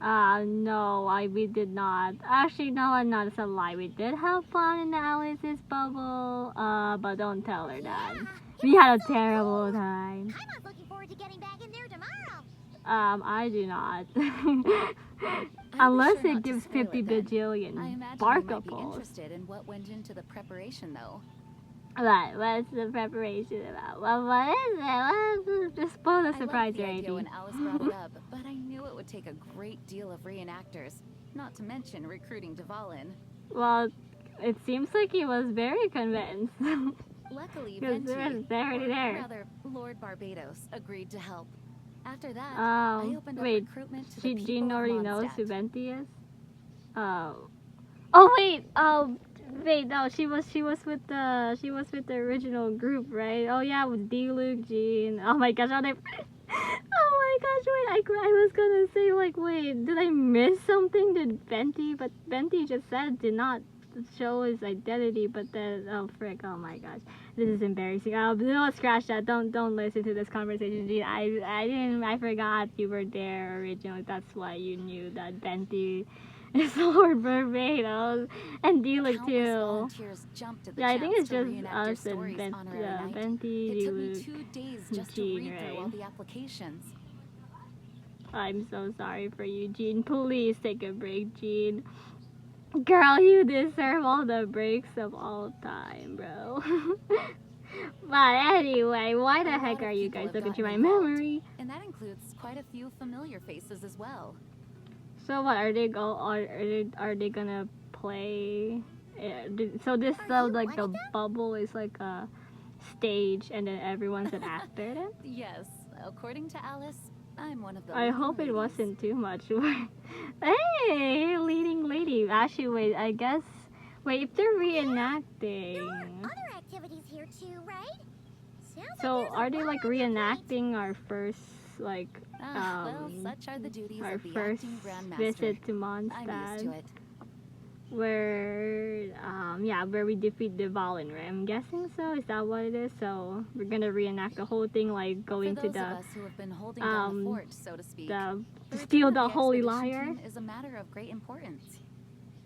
Speaker 1: No, we did not. Actually, no, not it's a lie. We did have fun in Alice's bubble. But don't tell her that.
Speaker 3: Yeah,
Speaker 1: We had a terrible time.
Speaker 3: Paimon's looking forward to getting back in there tomorrow.
Speaker 1: I do not.
Speaker 6: I'll be
Speaker 1: Unless
Speaker 6: sure
Speaker 1: it
Speaker 6: not to
Speaker 1: gives
Speaker 6: spoil
Speaker 1: 50
Speaker 6: it then. I
Speaker 1: bajillion
Speaker 6: imagine you
Speaker 1: Varka
Speaker 6: might be
Speaker 1: pulls.
Speaker 6: interested in what went into the preparation, though.
Speaker 1: What's the preparation about? Well, what is it? Just spoil the
Speaker 6: I
Speaker 1: surprise
Speaker 6: liked the idea
Speaker 1: already.
Speaker 6: when Alice brought it up, but I knew it would take a great deal of reenactors, not to mention recruiting Dvalin.
Speaker 1: Well, it seems like he was very convinced.
Speaker 6: Luckily,
Speaker 1: Because
Speaker 6: Venti,
Speaker 1: they're already
Speaker 6: or
Speaker 1: there.
Speaker 6: rather, Lord Barbados, agreed to help. After that, I opened up
Speaker 1: wait,
Speaker 6: recruitment to the people
Speaker 1: Jean already
Speaker 6: of
Speaker 1: knows who
Speaker 6: Mondstadt.
Speaker 1: Venti is? Oh wait, no, she was with the original group, right? Oh yeah, with D-Luke, Jean. Oh my gosh, oh my gosh, wait, I was gonna say, like, wait, did I miss something? Did Venti, but Venti just said did not show his identity, but then, oh frick, oh my gosh, this is embarrassing. No, scratch that, don't listen to this conversation, Jean. I forgot you were there originally, that's why you knew that Venti is Lord Barbados, and D-Luke
Speaker 6: Countless
Speaker 1: too.
Speaker 6: volunteers jumped at the
Speaker 1: Yeah, I think
Speaker 6: chance
Speaker 1: it's
Speaker 6: to
Speaker 1: just
Speaker 6: reenact their
Speaker 1: us and
Speaker 6: stories honorary night.
Speaker 1: Venti,
Speaker 6: It took me
Speaker 1: D-Luke.
Speaker 6: 2 days just to
Speaker 1: Jean,
Speaker 6: read through all
Speaker 1: right?
Speaker 6: the applications.
Speaker 1: I'm so sorry for you, Jean. Please take a break, Jean. Girl, you deserve all the breaks of all time, bro. But anyway, why the
Speaker 6: A
Speaker 1: heck
Speaker 6: lot of
Speaker 1: are you
Speaker 6: people
Speaker 1: guys
Speaker 6: have
Speaker 1: looking through my
Speaker 6: gotten involved.
Speaker 1: memory?
Speaker 6: And that includes quite a few familiar faces as well.
Speaker 1: So what are they are they gonna play? So this
Speaker 3: Are you
Speaker 1: like
Speaker 3: one
Speaker 1: the
Speaker 3: of them?
Speaker 1: bubble is like a stage, and then everyone's an actor. Then
Speaker 6: Yes, according to Alice, I'm one of the
Speaker 1: I
Speaker 6: leading
Speaker 1: hope it
Speaker 6: ladies.
Speaker 1: wasn't too much. Hey, leading lady. Actually, wait. I guess. Wait, if they're reenacting.
Speaker 3: There are other activities here too, right? Sounds
Speaker 1: So
Speaker 3: like there's a
Speaker 1: are they
Speaker 3: lot
Speaker 1: like
Speaker 3: on your plate.
Speaker 1: reenacting our first like
Speaker 6: Well, such are the duties
Speaker 1: our
Speaker 6: of the
Speaker 1: first
Speaker 6: acting grandmaster.
Speaker 1: visit to
Speaker 6: I'm used to
Speaker 1: Mondstadt,
Speaker 6: it.
Speaker 1: where where we defeat Dvalin, right? I'm guessing so. Is that what it is? So we're gonna reenact the whole thing, like going
Speaker 6: For
Speaker 1: to
Speaker 6: those of
Speaker 1: the
Speaker 6: us who have been holding down the fort, so to speak,
Speaker 1: the
Speaker 6: the
Speaker 1: steal
Speaker 6: return
Speaker 1: the
Speaker 6: of
Speaker 1: holy
Speaker 6: expedition
Speaker 1: lyre.
Speaker 6: team is a matter of great importance.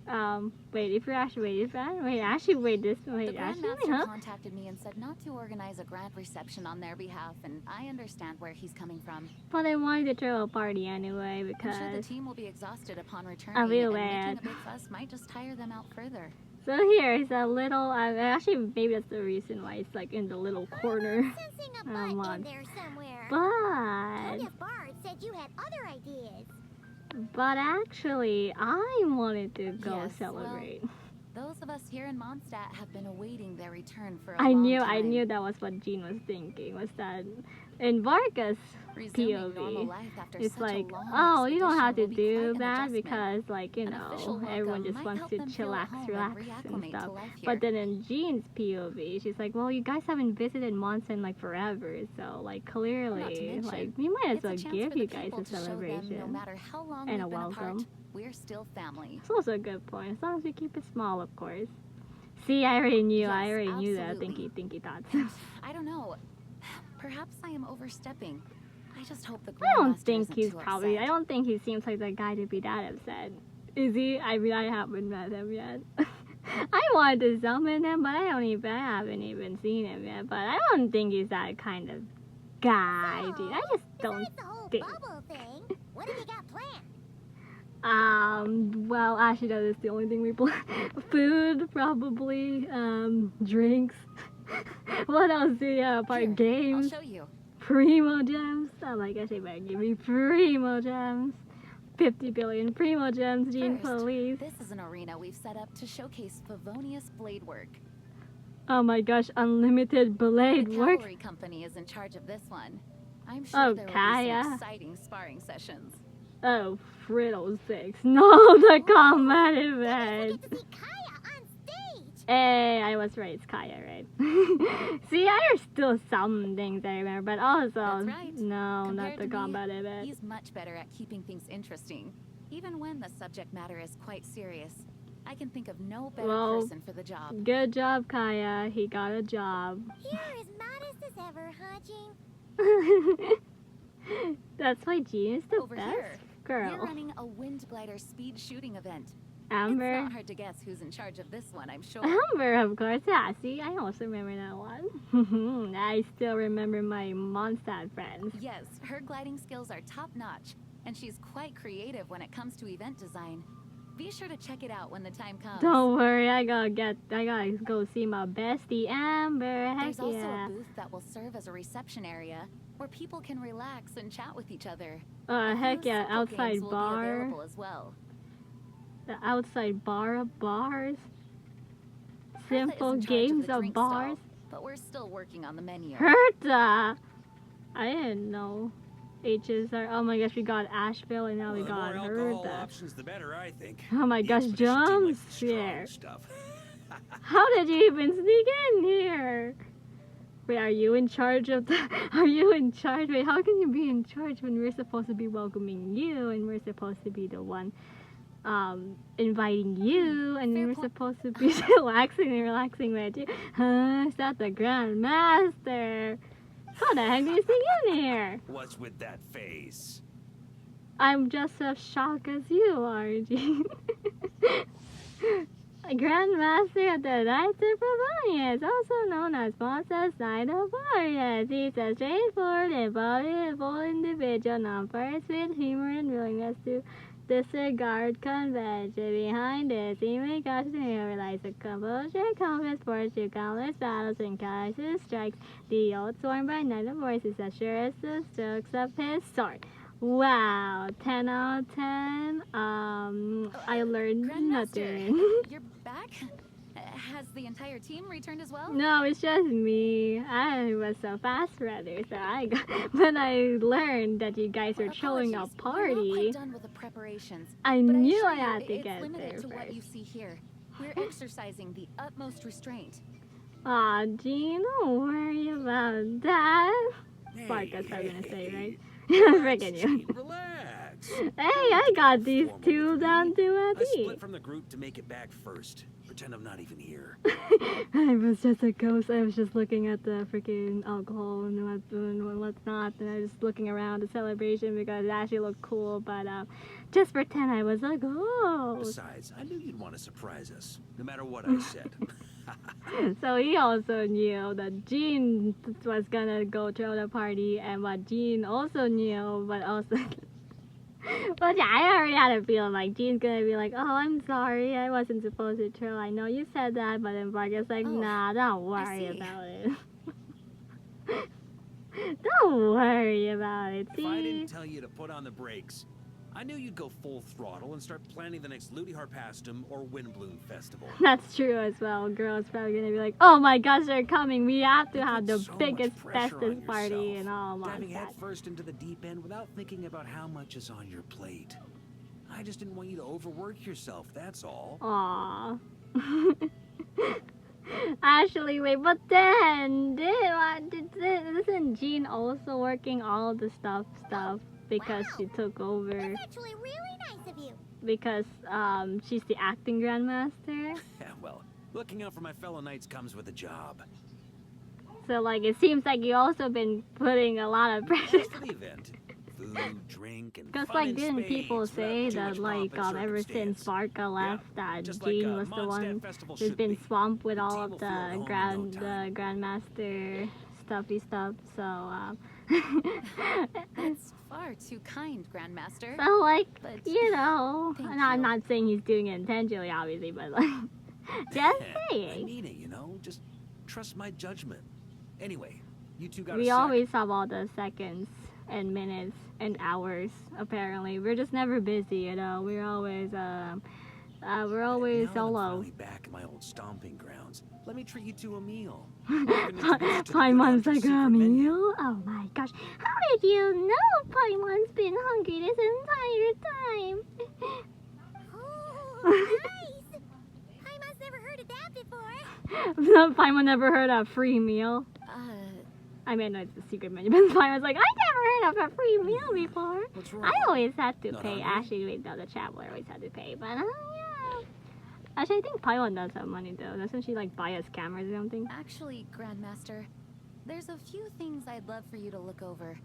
Speaker 1: Wait, actually,
Speaker 6: The
Speaker 1: actually,
Speaker 6: Grandmaster contacted me and said not to organize a grand reception on their behalf, and I understand where he's coming from.
Speaker 1: But I wanted to throw a party anyway
Speaker 6: I'm sure the
Speaker 1: because.
Speaker 6: team will be exhausted upon returning,
Speaker 1: I feel
Speaker 6: and
Speaker 1: bad.
Speaker 6: making a big fuss might just tire them out further.
Speaker 1: So here's a little. Actually, maybe that's the reason why it's like in the little corner.
Speaker 3: Sensing a
Speaker 1: Oh,
Speaker 3: butt
Speaker 1: Mon.
Speaker 3: in there somewhere.
Speaker 1: But
Speaker 3: Togev Bard said you had other ideas.
Speaker 1: actually, I wanted to go
Speaker 6: Yes,
Speaker 1: celebrate.
Speaker 6: Those of us here in Mondstadt have been awaiting their return for a
Speaker 1: I
Speaker 6: long
Speaker 1: knew
Speaker 6: time.
Speaker 1: that was what Jean was thinking. Was that in Varka's
Speaker 6: Resuming normal
Speaker 1: POV?
Speaker 6: life after
Speaker 1: It's
Speaker 6: such
Speaker 1: like,
Speaker 6: a long
Speaker 1: oh, you don't have to
Speaker 6: expedition will be
Speaker 1: do
Speaker 6: quite an
Speaker 1: that
Speaker 6: adjustment.
Speaker 1: because, like, you
Speaker 6: An official
Speaker 1: know, everyone
Speaker 6: welcome
Speaker 1: just
Speaker 6: might
Speaker 1: wants
Speaker 6: help
Speaker 1: to
Speaker 6: them feel at
Speaker 1: chillax,
Speaker 6: home and
Speaker 1: relax, and
Speaker 6: reacclimate to
Speaker 1: stuff.
Speaker 6: life here.
Speaker 1: But then in Jean's POV, she's like, well, you guys haven't visited Mondstadt in like forever, so like clearly,
Speaker 6: mention,
Speaker 1: like we might as
Speaker 6: It's a
Speaker 1: well
Speaker 6: chance
Speaker 1: give
Speaker 6: for
Speaker 1: you
Speaker 6: the
Speaker 1: guys
Speaker 6: people
Speaker 1: a
Speaker 6: to show them
Speaker 1: celebration.
Speaker 6: no matter how long
Speaker 1: and
Speaker 6: we've
Speaker 1: a
Speaker 6: been apart,
Speaker 1: welcome.
Speaker 6: we're still family.
Speaker 1: It's also a good point, as long as we keep it small, of course. See, I already knew.
Speaker 6: Yes,
Speaker 1: I already knew that.
Speaker 6: absolutely.
Speaker 1: Thinky thoughts.
Speaker 6: I don't know. Perhaps I am overstepping. I just hope the
Speaker 1: I don't
Speaker 6: Grandmaster
Speaker 1: think
Speaker 6: isn't
Speaker 1: he's
Speaker 6: too
Speaker 1: probably. I
Speaker 6: upset.
Speaker 1: don't think he seems like the guy to be that upset. Is he? I mean, I haven't met him yet. I wanted to summon him, but I haven't even seen him yet. But I don't think he's that kind of guy, dude. I just don't
Speaker 3: Besides the whole
Speaker 1: think.
Speaker 3: bubble thing, what have you got planned?
Speaker 1: Well, actually, that is the only thing we plan. Food, probably. Drinks. What else do you have?
Speaker 6: Here,
Speaker 1: Part games.
Speaker 6: I'll show you.
Speaker 1: Primo gems. Oh my gosh, they better give me primo gems. 50 billion primo gems, Jean,
Speaker 6: First,
Speaker 1: please.
Speaker 6: This is an arena we've set up to showcase Favonius blade work.
Speaker 1: Oh my gosh, unlimited blade
Speaker 6: The
Speaker 1: work.
Speaker 6: cavalry company is in charge of this one. I'm sure
Speaker 1: Oh,
Speaker 6: there will be
Speaker 1: Kaya.
Speaker 6: some exciting sparring sessions.
Speaker 1: Oh, Friddle 6. No, the combat
Speaker 3: We
Speaker 1: event.
Speaker 3: get to see Kaya on stage.
Speaker 1: Hey, I was right, it's Kaya, right? See, there are still some things I remember, but also,
Speaker 6: That's right.
Speaker 1: no,
Speaker 6: Compared
Speaker 1: not
Speaker 6: to
Speaker 1: the
Speaker 6: me,
Speaker 1: combat event.
Speaker 6: He's much better at keeping things interesting, even when the subject matter is quite serious.
Speaker 7: I can think of no better
Speaker 1: Well,
Speaker 7: person for the job.
Speaker 1: Good job, Kaya. He got a job.
Speaker 3: You're as modest as ever, huh, Jean?
Speaker 1: That's why Jean is the
Speaker 7: Over
Speaker 1: best
Speaker 7: here,
Speaker 1: girl.
Speaker 7: we're running a wind glider speed shooting event. It's
Speaker 1: Amber.
Speaker 7: not hard to guess who's in charge of this one, I'm sure.
Speaker 1: Amber, of course. Yeah, see, I also remember that one. I still remember my Mondstadt friends.
Speaker 7: Yes, her gliding skills are top-notch, and she's quite creative when it comes to event design. Be sure to check it out when the time comes.
Speaker 1: Don't worry, I gotta go see my bestie Amber. Heck
Speaker 7: There's also
Speaker 1: yeah.
Speaker 7: a booth that will serve as a reception area where people can relax and chat with each other.
Speaker 1: Heck
Speaker 7: Few
Speaker 1: yeah,
Speaker 7: simple
Speaker 1: outside
Speaker 7: games will be
Speaker 1: bar.
Speaker 7: available as well.
Speaker 1: The outside bar of bars.
Speaker 7: Hertha
Speaker 1: Simple
Speaker 7: is in charge
Speaker 1: games
Speaker 7: of, the
Speaker 1: of
Speaker 7: drink
Speaker 1: bars.
Speaker 7: stall, but we're still working on the menu.
Speaker 1: Hertha! I didn't know. H's are. Oh my gosh, we got Asheville and now we
Speaker 8: The
Speaker 1: got
Speaker 8: more alcohol
Speaker 1: Hertha.
Speaker 8: options, the better, I think.
Speaker 1: Oh my
Speaker 8: The
Speaker 1: gosh,
Speaker 8: expedition team
Speaker 1: jump
Speaker 8: likes the strong
Speaker 1: scare.
Speaker 8: stuff.
Speaker 1: How did you even sneak in here? Wait, are you in charge of the... Are you in charge? Wait, how can you be in charge when we're supposed to be welcoming you and we're supposed to be the one inviting you and
Speaker 7: Fair
Speaker 1: we're
Speaker 7: point.
Speaker 1: supposed to be relaxing with you? Huh? Is that the Grand Master? How the heck did you sneak in here?
Speaker 8: What's with that face?
Speaker 1: I'm just as shocked as you are, Jean. Grandmaster of the Knights of Pavonius, also known as Mondstadt's Knight of Warriors. He's a straightforward and valuable individual, known first with humor and willingness to disregard convention. Behind his seemingly cautionary relies a composure, compass, force through countless battles and crisis strikes. The oath sworn by Knight of Warriors is as sure as the strokes of his sword. Wow, 10 out of 10. I learned
Speaker 7: Grandmaster,
Speaker 1: nothing.
Speaker 7: you're back? Has the entire team returned as well?
Speaker 1: No, it's just me. I was a fast runner, so when I learned that you guys were throwing a
Speaker 7: Apologies, we're not
Speaker 1: party,
Speaker 7: quite done with the preparations.
Speaker 1: I
Speaker 7: But
Speaker 1: knew
Speaker 7: assure
Speaker 1: I
Speaker 7: you,
Speaker 1: had to
Speaker 7: it's
Speaker 1: get
Speaker 7: limited
Speaker 1: there
Speaker 7: to what you
Speaker 1: first.
Speaker 7: see here. We're exercising the utmost restraint.
Speaker 1: Aw, Jean, don't worry about that. Varka's probably gonna say, right? Freaking you.
Speaker 8: Gene, relax.
Speaker 1: Hey, I got these two down to a
Speaker 8: I
Speaker 1: T.
Speaker 8: split from the group to make it back first. Pretend I'm not even here.
Speaker 1: I was just a ghost. I was just looking at the freaking alcohol and what's not, and I was just looking around the celebration because it actually looked cool. But just pretend I was a ghost.
Speaker 8: Besides, I knew you'd want to surprise us, no matter what I said.
Speaker 1: So he also knew that Jean was gonna go throw the party, and what Jean also knew, but also. But yeah, I already had a feeling like Jean's gonna be like, "Oh, I'm sorry, I wasn't supposed to throw. I know you said that," but then Varka's like,
Speaker 7: Oh,
Speaker 1: "Nah, don't worry
Speaker 7: see.
Speaker 1: about it. Don't worry about it.
Speaker 8: If I
Speaker 1: See."
Speaker 8: didn't tell you to put on the brakes, I knew you'd go full throttle and start planning the next Ludi Harpastum or Windbloom Festival.
Speaker 1: That's true as well. Girls probably gonna be like, "Oh my gosh, they're coming. We have to
Speaker 8: You
Speaker 1: have
Speaker 8: put
Speaker 1: the
Speaker 8: so much
Speaker 1: biggest,
Speaker 8: pressure on
Speaker 1: bestest party
Speaker 8: yourself,
Speaker 1: and all
Speaker 8: diving
Speaker 1: that."
Speaker 8: head first into the deep end without thinking about how much is on your plate. I just didn't want you to overwork yourself, that's all.
Speaker 1: Aww. Actually, wait, but then isn't Jean also working all the stuff because she took over
Speaker 3: That's actually really nice of you.
Speaker 1: because she's the acting grandmaster.
Speaker 8: Yeah, well, looking out for my fellow knights comes with a job.
Speaker 1: So like it seems like you also been putting a lot of pressure.
Speaker 8: As for the event, food, drink, and
Speaker 1: Because
Speaker 8: fun
Speaker 1: like
Speaker 8: in
Speaker 1: didn't
Speaker 8: spades
Speaker 1: people
Speaker 8: without
Speaker 1: say
Speaker 8: too
Speaker 1: that
Speaker 8: much
Speaker 1: like
Speaker 8: pomp and
Speaker 1: ever since
Speaker 8: circumstance.
Speaker 1: Varka left that
Speaker 8: just like
Speaker 1: Jean
Speaker 8: a
Speaker 1: was the
Speaker 8: Mondstadt
Speaker 1: one
Speaker 8: festival
Speaker 1: who's
Speaker 8: should
Speaker 1: been
Speaker 8: be.
Speaker 1: swamped with
Speaker 8: The
Speaker 1: all
Speaker 8: team
Speaker 1: of
Speaker 8: will feel at home in no time.
Speaker 1: grandmaster stuffy stuff. So
Speaker 7: That's far too kind, Grandmaster.
Speaker 1: so like
Speaker 7: But
Speaker 1: you know,
Speaker 7: thank
Speaker 1: and I'm
Speaker 7: you.
Speaker 1: not saying he's doing it intentionally, obviously, but like just
Speaker 8: I
Speaker 1: saying.
Speaker 8: mean it, you know? Just trust my judgment. Anyway, you two got a
Speaker 1: We
Speaker 8: sec?
Speaker 1: always have all the seconds and minutes and hours. Apparently, we're just never busy. You know, we're always
Speaker 8: Now
Speaker 1: always
Speaker 8: that I'm
Speaker 1: solo.
Speaker 8: finally back at my old stomping grounds. Let me treat you to a meal. Even introduce you to the good
Speaker 1: Paimon's
Speaker 8: hunter's
Speaker 1: like,
Speaker 8: secret menu.
Speaker 1: meal? Oh my gosh. How did you know Paimon's been hungry this entire time?
Speaker 3: Oh, nice. Paimon's never heard of that before.
Speaker 1: Paimon never heard of free meal. I mean, no, it's a secret menu, but Paimon's like, I never heard of a free meal before.
Speaker 8: What's wrong?
Speaker 1: I always had to
Speaker 8: Not
Speaker 1: pay.
Speaker 8: hungry?
Speaker 1: Actually, wait, no, the traveler always had to pay, but yeah. Actually, I think Paimon does have money though. Doesn't she like buy us cameras or something?
Speaker 7: Actually, Grandmaster, there's a few things I'd love for you to look over,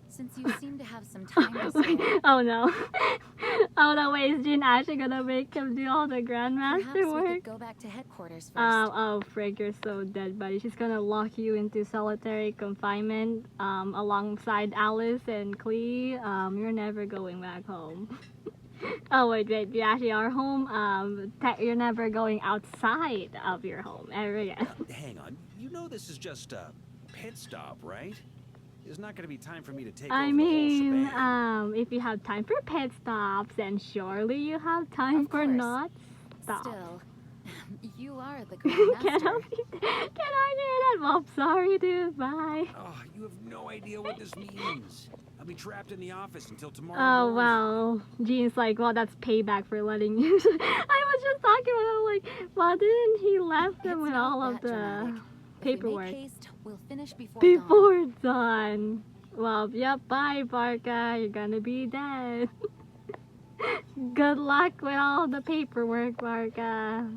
Speaker 7: since you seem to have some time to spare.
Speaker 1: Oh no. Oh no, wait, is Jin actually gonna make him do all the
Speaker 7: Perhaps
Speaker 1: Grandmaster
Speaker 7: we
Speaker 1: work?
Speaker 7: could go back to headquarters first.
Speaker 1: Oh, frig, you're so dead, buddy. She's gonna lock you into solitary confinement, alongside Alice and Klee. You're never going back home. Oh, wait, you actually are home. You're never going outside of your home ever again.
Speaker 8: Hang on. You know this is just a pit stop, right? There's not going to be time for me to take
Speaker 1: I
Speaker 8: over the whole
Speaker 1: mean,
Speaker 8: shebang.
Speaker 1: if you have time for pit stops, then surely you have time
Speaker 7: Of
Speaker 1: for
Speaker 7: course.
Speaker 1: not stops.
Speaker 7: Still, you are the
Speaker 1: Can
Speaker 7: Grandmaster.
Speaker 1: I hear that? Well, sorry, dude. Bye.
Speaker 8: Oh, you have no idea what this means. I'll be trapped in the office until tomorrow
Speaker 1: Oh,
Speaker 8: morning.
Speaker 1: well. Jean's like, well, that's payback for letting you. I was just talking about him, like, well, didn't he left them
Speaker 7: It's
Speaker 1: with
Speaker 7: not
Speaker 1: all of
Speaker 7: that
Speaker 1: the
Speaker 7: dramatic. If we
Speaker 1: paperwork?
Speaker 7: make haste, we'll finish before dawn.
Speaker 1: Before done. Well, yep, bye, Varka. You're gonna be dead. Good luck with all the paperwork, Varka.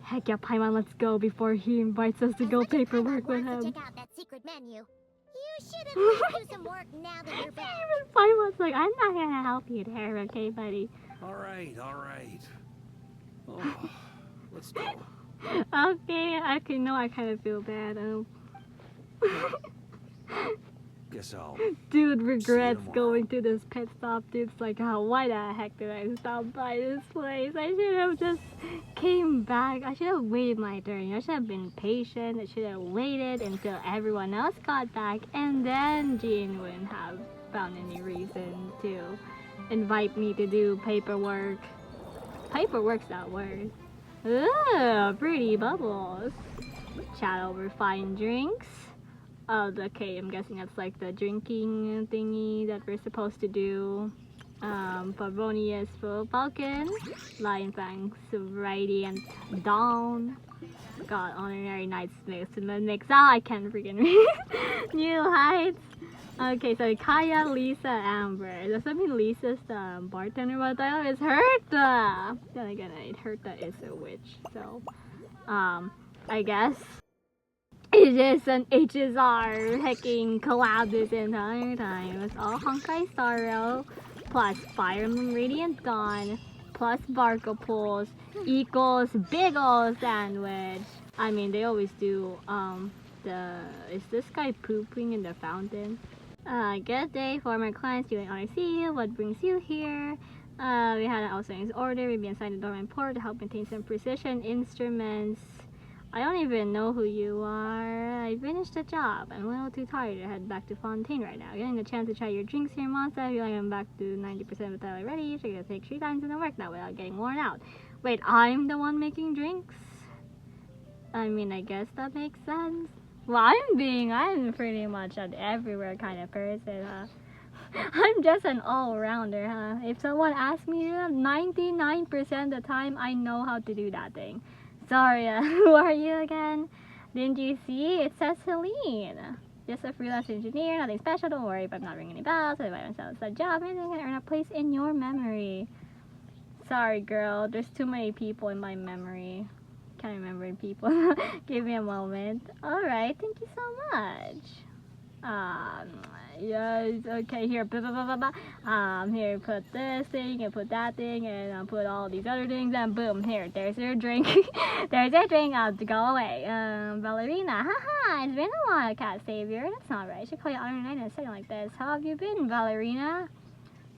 Speaker 1: Heck yeah, Paimon, let's go before he invites us to
Speaker 3: As
Speaker 1: go
Speaker 3: much as
Speaker 1: paperwork
Speaker 3: Paimon
Speaker 1: with
Speaker 3: wants to
Speaker 1: him.
Speaker 3: check out that secret menu, you should at least do some work now that you're back.
Speaker 1: Even Paimon's like, I'm not gonna help you there, okay, buddy?
Speaker 8: All right, all right. Oh, let's go.
Speaker 1: Okay, no, I kind of feel bad.
Speaker 8: Guess I'll...
Speaker 1: Dude regrets
Speaker 8: tomorrow.
Speaker 1: going to this pit stop. Dude's like, oh, why the heck did I stop by this place? I should have just came back. I should have waited my turn. I should have been patient. I should have waited until everyone else got back, and then Jean wouldn't have found any reason to invite me to do paperwork. Paperwork's that word. Ooh, pretty bubbles. Chat over fine drinks. Oh, okay, I'm guessing that's like the drinking thingy that we're supposed to do. Pavonius for Falcon, Lion Fangs, Radiant Dawn. God, Honorary Knights mix. Oh, I can't freaking read. New Heights. Okay, so Kaya, Lisa, Amber. Does that mean Lisa's the bartender? But I is Herta. Then again, Herta is a witch, so I guess. It is an HSR hacking collab this entire time. It's all Honkai Star Rail plus Fire Emblem Radiant Dawn plus Varka Pulse equals big ol' sandwich. I mean, they always do. Is this guy pooping in the fountain? Good day, former clients doing RC. What brings you here? We had an outstanding order. We've been assigned a dormant port to help maintain some precision instruments. I don't even know who you are. I finished the job. I'm a little too tired to head back to Fontaine right now. Getting the chance to try your drinks here, Mondstadt. I feel like I'm back to 90% of the time already. So I'm gonna take 3 times in the work now without getting worn out. Wait, I'm the one making drinks? I mean, I guess that makes sense. Well, I'm pretty much an everywhere kind of person, huh? I'm just an all-rounder, huh? If someone asks me to, 99% of the time, I know how to do that thing. Sorry, who are you again? Didn't you see? It says Celine. Just a freelance engineer, nothing special. Don't worry if I'm not ringing any bells. If I don't sell a job, anything can earn a place in your memory. Sorry, girl. There's too many people in my memory. Can't remember people. Give me a moment. Alright, thank you so much. Yes, okay, here, blah, blah, blah, blah, blah. Here, put this thing, and put that thing, and I'll put all these other things, and boom, here, there's your drink. There's your drink, I'll go away. Ballerina, haha, it's been a while, Cat Savior. That's not right, I should call you Honor Knight in a second like this. How have you been, Ballerina?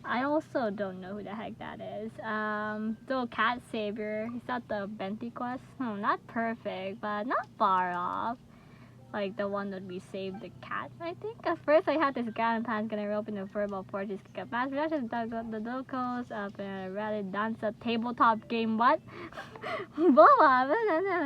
Speaker 1: I also don't know who the heck that is. So Cat Savior, is that the Venti quest? Not perfect, but not far off. Like the one that we saved the cat, I think. At first I had this grandpa's gonna open the verbal forges kick up mass production, the locals up in a rally dance a tabletop game, what? Boa,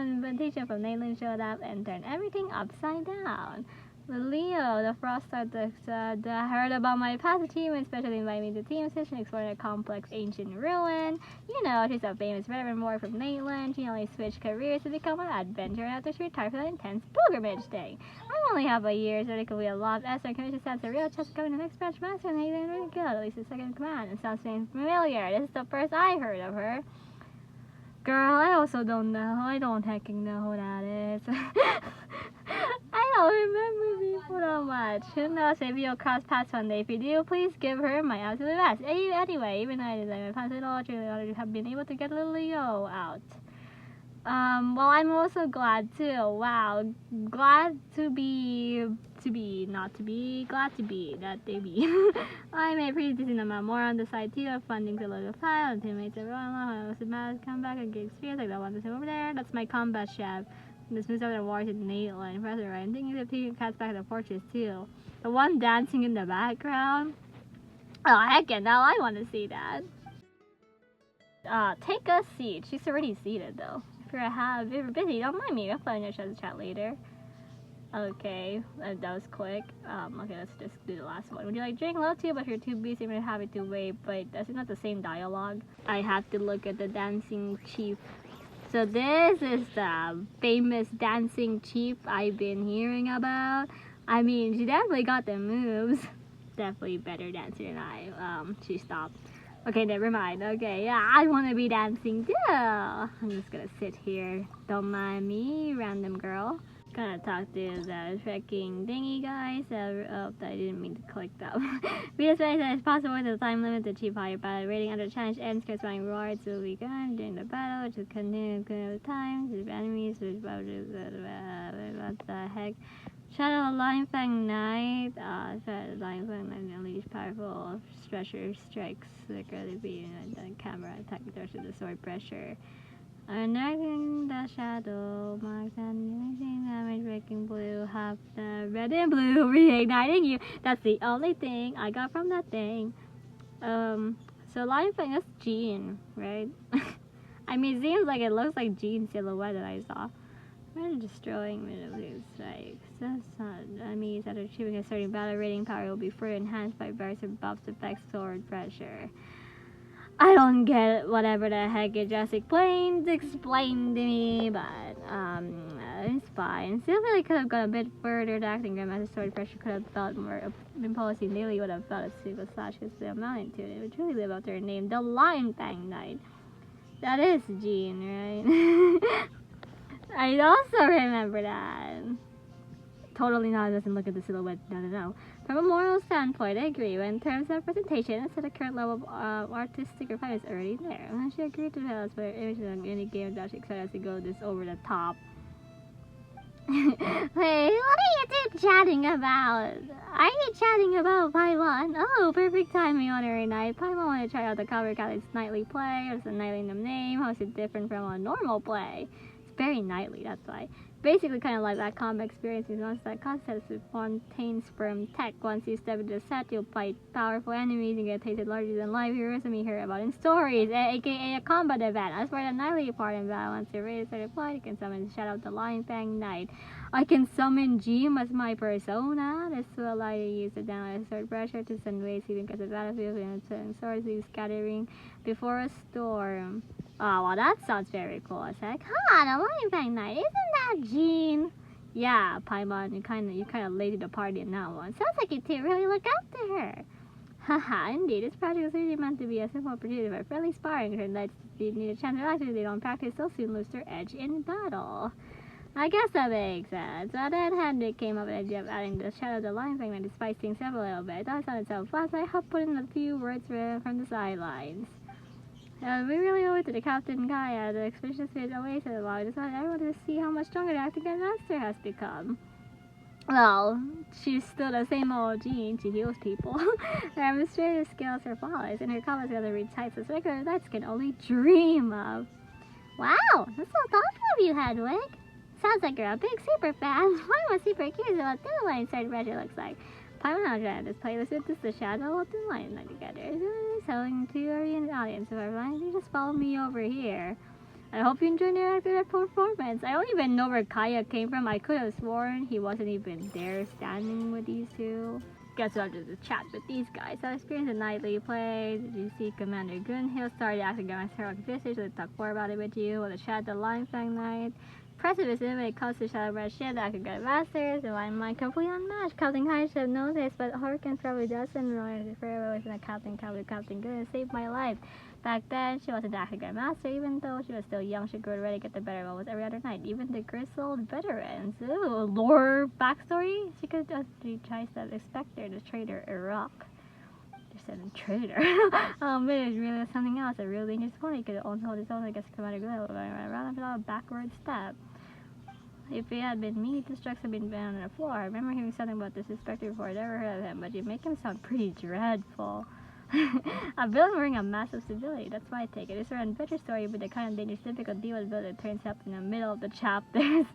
Speaker 1: invitation from Nayland showed up and turned everything upside down. Leo, the frost started heard about my past achievement, especially invited me to team session exploring a complex ancient ruin. You know, she's a famous veteran warrior from Nayland. She only switched careers to become an adventurer after she retired from that intense pilgrimage thing. I only have a year, so it could be a lot. Esther commission stands a real chance of becoming the next branch master, and Nayland really good, at least the second in command. It sounds familiar. This is the first I heard of her. Girl, I also don't know. I don't hecking know who that is. I don't remember people that much. Who knows, maybe you'll cross paths one day. If you do, please give her my absolute best. Anyway, even though I designed my pants at all, I truly honored to have been able to get little Leo out. Well, I'm also glad too. Wow, glad to be, glad to be, that they be. I made pretty decent amount more on the side too of funding to load a file, and teammates everyone when I was about to come back and get experience like that one to over there. That's my combat chef. This moves over the wars in Nate line. Impressive, right? I'm thinking of taking cats back to the fortress too. The one dancing in the background. Oh heck yeah, now I want to see that. Take a seat. She's already seated though. If you're busy, don't mind me. I'll find your chat later. Okay, that was quick. Okay, let's just do the last one. Would you like drink? Love to, but if you're too busy, I'm gonna have it to wait. But that's not the same dialogue. I have to look at the dancing chief. So this is the famous dancing chief I've been hearing about. I mean, she definitely got the moves. Definitely better dancer than I. She stopped. Okay, never mind. Okay, yeah, I want to be dancing too. I'm just gonna sit here. Don't mind me, random girl. Gonna talk to the freaking thingy guys. Oh, I didn't mean to click that. Be as fast as possible with the time limit to achieve higher battle rating. After the challenge ends, corresponding rewards will be gone during the battle, which will continue over time. The enemies, what the heck? Shadow Line Fang Knight. Shadow Line Fang Knight unleash powerful stretcher strikes. Secretly being a camera attack with the sword pressure. Unnerving the shadow marks and anything damage breaking blue. Have the red and blue reigniting you. That's the only thing I got from that thing. So Line Fang is Jean, right? I mean, it seems like it looks like Jean's silhouette that I saw. We're destroying blue strikes. I mean, that achieving a certain battle rating power will be further enhanced by various buffs affect sword pressure. I don't get whatever the heck it just explained to me, but it's fine. Still feel like could have gone a bit further. The acting grandmaster sword pressure could have felt more imposing. Nearly would have felt a single slash because the amount to it. It would truly live up to her name, the Lion Fang Knight. That is Jean, right? I also remember that. Totally not, doesn't look at the silhouette, no. From a moral standpoint, I agree, but in terms of presentation, it's at the current level of artistic refinement is already there. And she agreed to tell us what images on any game that she excited us to go this over the top. Wait, what are you two chatting about? Are you chatting about Paimon? Oh, perfect timing on her night. Paimon wanted to try out the cover its nightly play. It's a nightly name. How is it different from a normal play? Very nightly, that's why. Basically kind of like that comic experience is once that concept with Fontaine's sperm tech. Once you step into the set, you'll fight powerful enemies and get tasted larger than life heroes and we hear about in stories, aka a combat event. As for the nightly part in battle, once you're ready to start applying, you can summon the Shadow of the Lion Fang Knight. I can summon Jim as my persona. This will allow you to use the downlight sword pressure to send waves even because the battlefield and swords leave scattering before a storm. Oh, well, that sounds very cool. It's like, huh, the Lion Fang Knight, isn't that Jean? Yeah, Paimon, you kind of led the party in that one. Sounds like you two really look up to her. Haha, indeed, this project is really meant to be a simple opportunity for friendly sparring. Her knights need a chance to relax if they don't practice, they'll soon lose their edge in battle. I guess that makes sense. So then Hendrik came up with the idea of adding the Shadow of the Lion Fang Knight to spice things up a little bit. I thought it sounded so fast, I have put in a few words from the sidelines. We really owe it to the Captain Gaia. The expedition stayed away so long. I just wanted everyone to see how much stronger the acting master has become. Well, she's still the same old Jean. She heals people. Her administrative skills are flawless, and her comments are the read types as regular knights can only dream of. Wow, that's so thoughtful of you, Hedwig. Sounds like you're a big super fan. Why was super curious about what the line sword pressure looks like? Paimon and I this playlist with this the Shadow of the Lion Knight together. Selling to your audience. If everyone, you just follow me over here. I hope you enjoyed your performance. I don't even know where Kaya came from. I could have sworn he wasn't even there standing with these two. Guess I'll just chat with these guys. I experienced a nightly play. Did you see Commander Gunhill started acting against heroic visage? Let's talk more about it with you. With the chat the Lion Fang Knight. Impressive is when it comes to Shadow Red shit that I could get masters, and I'm like completely unmatched. Captain Kai should know this, but Horkins probably doesn't. I prefer it wasn't a Captain Good and saved my life. Back then, she wasn't actually Grandmaster, even though she was still young. She grew ready to get the better of almost every other night, even the grizzled veterans. Ooh, lore backstory? She could just try to expect her, the traitor Iraq. Just said a traitor. But it's really something else. A real dangerous pony. He could only hold his own against Commander Glenn around without a backward step. If it had been me, the strikes had been banned on the floor. I remember hearing something about disrespect before I'd ever heard of him, but you make him sound pretty dreadful. A villain wearing a mask of civility, that's why I take it. It's an adventure story, but the kind of dangerous, difficult deal with villain that turns up in the middle of the chapters.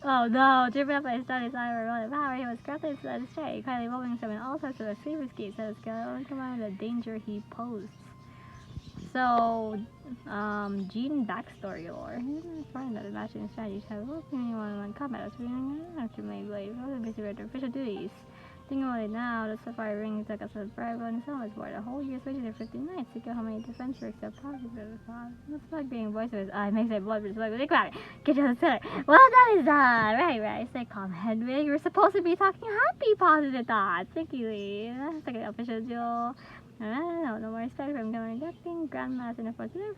Speaker 1: Oh no, driven up by his studies, I were running power, he was crafted inside his straight, quietly evolving himself in all sorts of escape schemes that was only combined with the danger he posed. So, Jean backstory lore. He's fine that imagining strategies have only one-on-one combat. That's really after my blade. I was busy with their official duties. Think about it now, the Sapphire Ring took us a bribe on so much more. The whole year's wages are 50 nights to get how many defense works are possible. Looks like being voiced with his eye makes my blood red. Like, get to the center. Well, that is, right. Say, calm Hedwig. We're supposed to be talking happy, positive thoughts. Thank you, Lee. That's like an official duel. No more respect from conducting Grandmaster in the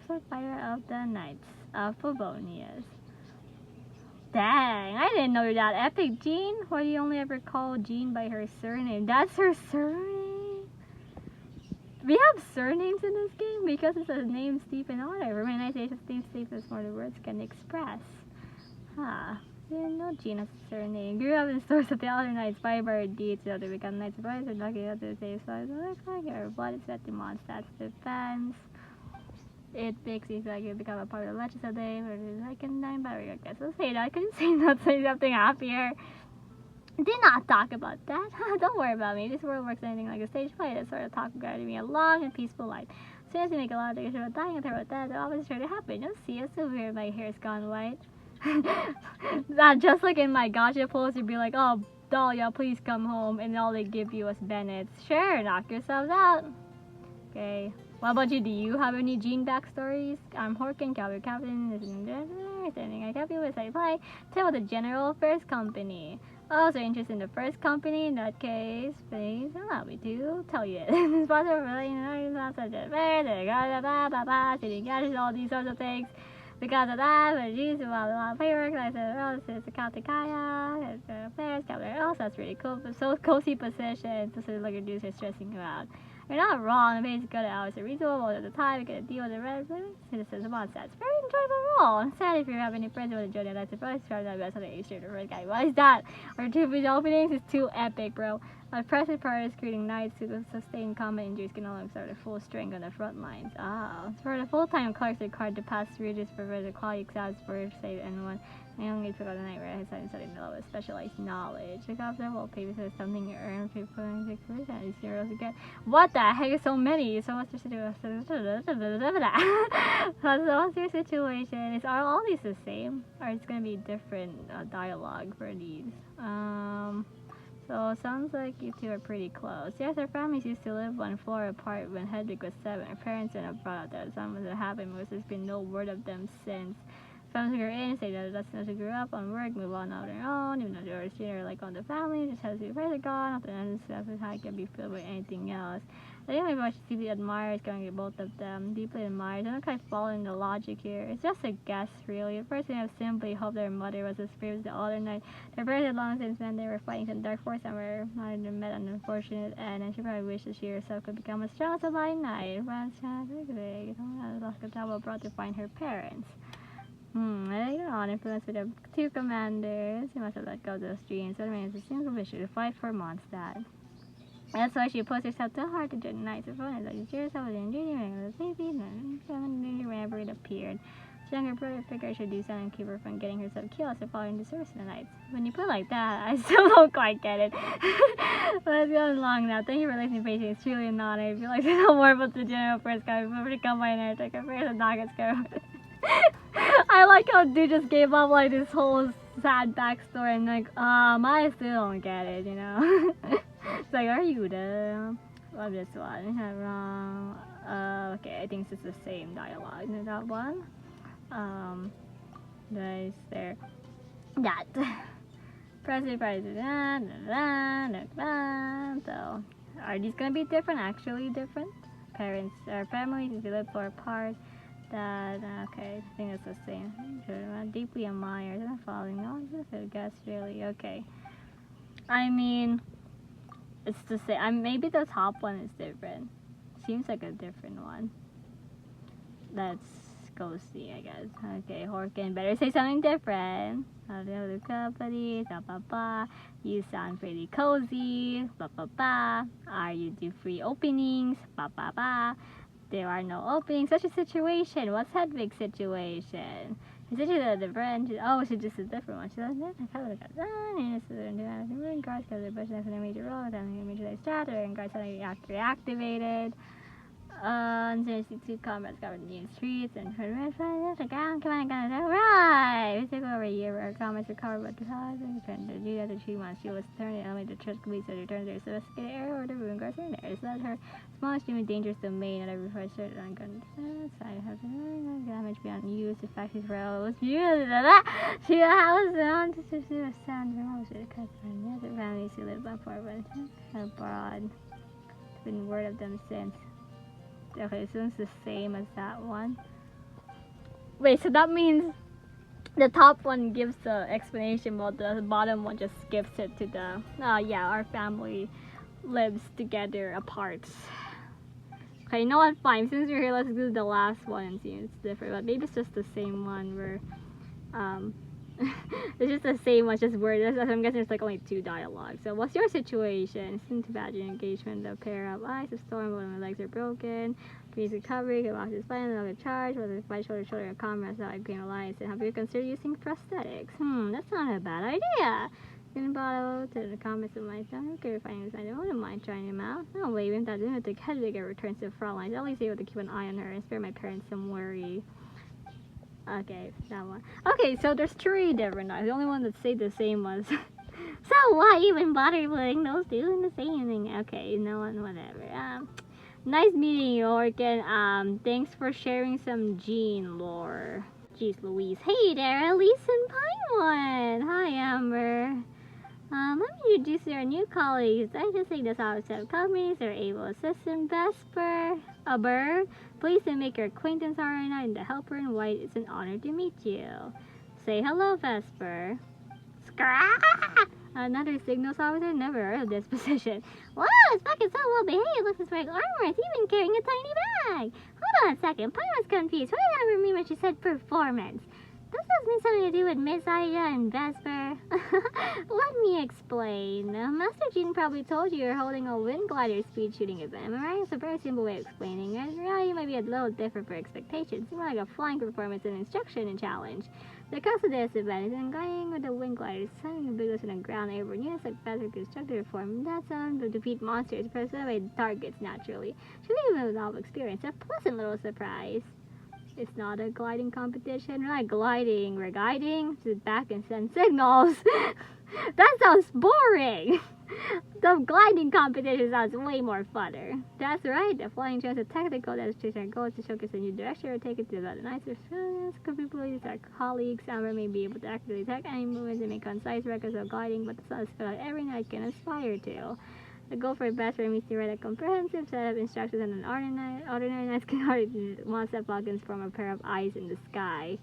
Speaker 1: first fire of the Knights of Favonius. Dang, I didn't know you're that epic, Jean. Why do you only ever call Jean by her surname? That's her surname? We have surnames in this game because it's a name Steve in honor. Romanization Steve is more the words can express. Huh. Didn't know Jean has a surname. Grew up in stores of the other Knights, fired by her deeds, so they become Knights of Rise and lucky enough to save lives. So looks like her blood is set to Mondstadt's defense. It makes me feel like you become a part of the Legends of the Day, or the second time battery, I guess. Let's say that. I couldn't say not say something happier. Did not talk about that. Don't worry about me. This world works anything like a stage play. That sort of talk guided me a long and peaceful life. As soon as you make a lot of things about dying and about that, they're always sure to happen. You'll see us over here, my hair's gone white. That just like in my gacha post, you'd be like, oh, Dahlia, please come home, and all they give you is Bennett's. Sure, knock yourselves out. Okay. What about you? Do you have any Jean backstories? I'm Horkin, Calvary Captain, anything I help you with I play. Tell the General Affairs Company. Oh, so interested in the first company? In that case, please allow me to tell you it. Sponsor of not such a fair, sitting gadgets, all these sorts of things. Because of that, but these paperwork, like I said, oh, this is the Kautikaya, affairs, Calvary. Oh, so that's really cool. But so cozy position, so like your dudes are stressing you out. You're not wrong, the basic good hours are reasonable most of the time, you get a deal with the red citizens of Mondstadt. It's a very enjoyable role. I'm sad if you have any friends who want to join the Knights of Rise, try that best on the Eastern the first guy. What is that? Our two big openings is too epic, bro. My present part is creating knights who sustain combat injuries can only exert their full strength on the front lines. Ah, for the full-time clerks required to pass through this for the quality exams for save anyone. I only took out the night where I decided to study the with specialized knowledge. The cops are well paid is something you earn 6% and zeros again. What the heck? So many. So what's your situation? So what's your situation? Is are all these the same? Or it's gonna be different dialogue for these? So it sounds like you two are pretty close. Yes, our families used to live one floor apart when Hedwig was 7. Our parents ended up brought out that something was happened because there's been no word of them since. Families who are in say that that's who grew up on work, move on their own, even though they were senior like on the family, just has to be further gone, often that's how it can be filled with anything else. I think maybe I should deeply admires going to both of them. Deeply admires. I don't quite follow in the logic here. It's just a guess, really. A person have simply hoped their mother was as brave as the other night. Their parents had long since when they were fighting some dark force and were not met an unfortunate end, and she probably wished that she herself could become as strong as a light knight. Brought to find her parents. Later on, influenced with the two commanders, she must have let go of those dreams. So it remains a single mission to fight for Mondstadt. That's why she puts herself too hard to join the Knights of Favonius. Like she herself was in duty when the baby, whenever it appeared. His younger brother figured should do something to keep her from getting herself killed as following the service of the Knights. When you put it like that, I still don't quite get it. But it's gone long now. Thank you for listening patiently. It's truly an honor. I feel like to know more about the general first guy before to come by an air affairs of Naga's go. I like how dude just gave up like this whole sad backstory and like, I still don't get it, you know. It's like, are you the love this one? Wrong. Okay, I think it's the same dialogue in that one. Nice there. That. So, are these gonna be different? Actually different? parents or families if they live far apart. That okay, I think it's the same. Deeply admired and following. No, I guess really okay. I mean, it's the same. Maybe the top one is different. Seems like a different one. Let's go see, I guess. Okay, Horkin, better say something different. Hello, company, you sound pretty cozy, Are you do free openings, There are no openings. Such a situation. What's Hedwig's situation? Is it a different? Oh, she's just a different one. She doesn't have guards because they're pushing for a major role. Then major start and guards suddenly reactivated. Seriously, 2 comrades covered the new streets and come on, right! We took over a year where our comrades recovered, but the size and turned to do that the 3 months. She was turning to the church police, so they returned their sophisticated area where the ruin guards in there. It's not her smallest human dangerous domain, and every first started on gun. I have damage beyond use. The fact is, well, it was beautiful. She was on to see a sound from house. It cut from the other families who live before, but abroad. It's been word of them since. Okay, so it's the same as that one. Wait, so that means the top one gives the explanation, while the bottom one just skips it to the, yeah, our family lives together apart. Okay, you know what, fine, since we're here, let's do the last one and see if it's different, but maybe it's just the same one where, it's just the same one, just words. I'm guessing it's like only 2 dialogues. So, what's your situation? It seems too bad your engagement. The pair of eyes, a storm, one of my legs are broken. Please recovery, get lost his spine, another charge. Whether it's by shoulder, and comrades, that Green Alliance. And have you considered using prosthetics? That's not a bad idea. Green bottle to the comments of my son. Okay, finding this. I wouldn't mind trying him out. No, wait, even that didn't take Hedwig returns to the front lines. At least able to keep an eye on her and spare my parents some worry. Okay, that one. Okay, so there's 3 different dialogues. The only one that stayed the same was so why even bother putting those 2 in the same thing? Okay, no one, whatever. Nice meeting you, Orkin. Thanks for sharing some gene lore. Jeez Louise. Hey there, Elise and Paimon. Hi, Amber. Let me introduce our new colleagues. I just think this outside companies are able to assist in Vesper. A bird. Pleased to make your acquaintance already and the helper in white. It's an honor to meet you. Say hello, Vesper. Scrah! Another signals officer? Never heard of this position. Wow, it's fucking so well behaved. Looks as like armor. It's even carrying a tiny bag. Hold on a second. Paimon's confused. What did I mean when she said performance? Does this mean something to do with Miss Ida and Vesper? Let me explain. Master Jean probably told you you're holding a wind glider speed shooting event. Am I right? It's a very simple way of explaining it. Reality might be a little different for expectations. It's more like a flying performance and instruction and challenge. The cost of this event is in gliding with the wind glider, sending a big list on the ground airborne units like Vesper constructed form. That's to defeat monsters, pressed away targets naturally. Should leave with a novel experience. A pleasant little surprise. It's not a gliding competition. We're not gliding, we're guiding. Sit back and send signals. That sounds boring. The gliding competition sounds way more funner. That's right, the flying shows a technical demonstration. Our goal is to showcase a new direction or take it to the nicer experience. People use our colleagues. Amber may be able to accurately detect any movements and make concise records of gliding, but the sun is what every night can aspire to. The goal for Vesper means to write a comprehensive set of instructions on an ordinary night can hardly Mondstadt plugins from a pair of eyes in the sky.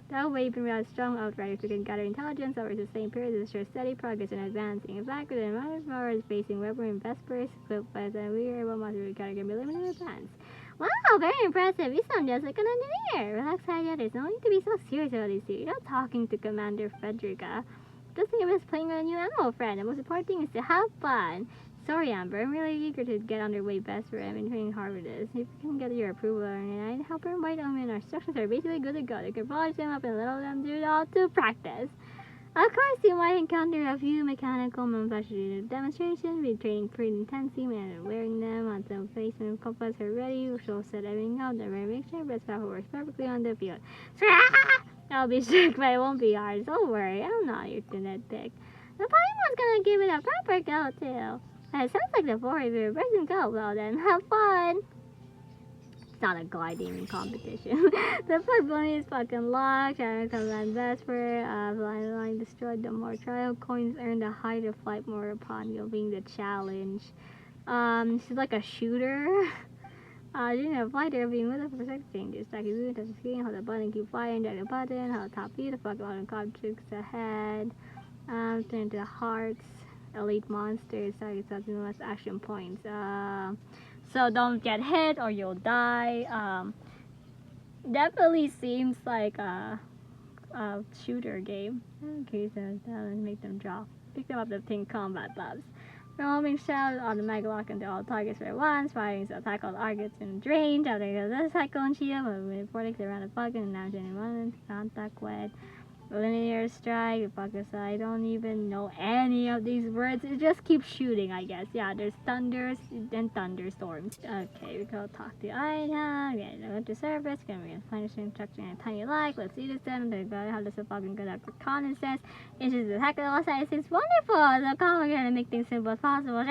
Speaker 1: That way, even without strong outriders, we can gather intelligence over the same period to ensure steady progress and advancing. In fact, with the amount of power facing weapon in Vespers, equipped by the we are able to category be limited in advance. Wow, very impressive. You sound just like an engineer. Relax, Aya. There's no need to be so serious about this. You're not talking to Commander Frederica. Just think of us playing with a new animal friend. The most important thing is to have fun. Sorry, Amber. I'm really eager to get underway Vesper. I've been training hard with this. If we can get your approval, and I'd help her invite them in. Our instructions are basically good to go. They can polish them up and let them do it all to practice. Of course, you might encounter a few mechanical manufacturing demonstrations. We're training pretty intensely and wearing them on the face when compass are ready. We'll set everything up. The make sure best power works perfectly on the field. I'll be strict, but it won't be hard. Don't worry. I'm not your nitpick. The Paimon's gonna give it a proper go, too. It sounds like the 4 of you person go. Well then, have fun. It's not a gliding competition. The flight bunny is fucking locked. Shadow comes on Vesper. Flying line destroyed. The more trial coins earned the higher flight more upon you being the challenge. She's like a shooter. During a fight, there will be multiple sex changes. Like you move to the screen, hold the button, keep firing, drag the button, hold top view to fuck all the objects ahead. Turn to hearts, elite monsters, target something the most action points. So don't get hit or you'll die. Definitely seems like a shooter game. Okay, so make them drop. Pick them up the pink combat buffs. Roaming shell automatic lock into all targets at once, firing to attack all targets in range. After the cyclone shield, moving vortex around the button and now any moment contact with. Linear strike, focus. I don't even know any of these words. It just keeps shooting, I guess. Yeah, there's thunders and thunderstorms. Okay, we go talk to Ida. Okay, go to service. Gonna be punishing instruction and tiny like. Let's see this then. They're gonna have this fucking good at reconnaissance. It's just attack on all sides. It's wonderful. The common gonna make things simple as possible.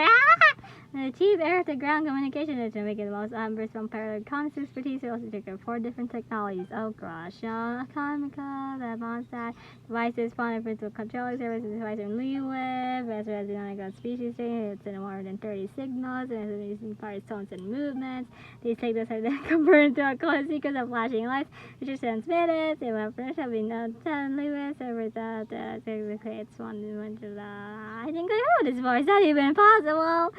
Speaker 1: Achieve air to ground communication to make it the most ambers from parallel reconnaissance expertise. We also take 4 different technologies. Oh gosh. Economical, the Mondstadt. Devices spawn in principal controller services device in Liweb, as well as the species thing. It's in more than 30 signals, and it's using parts, tones, and movements. These signals are then converted to a code sequence of flashing lights, which are transmitted. They will finish up in 10 Liweb servers that creates one dimension. I think I know this voice. Not even possible.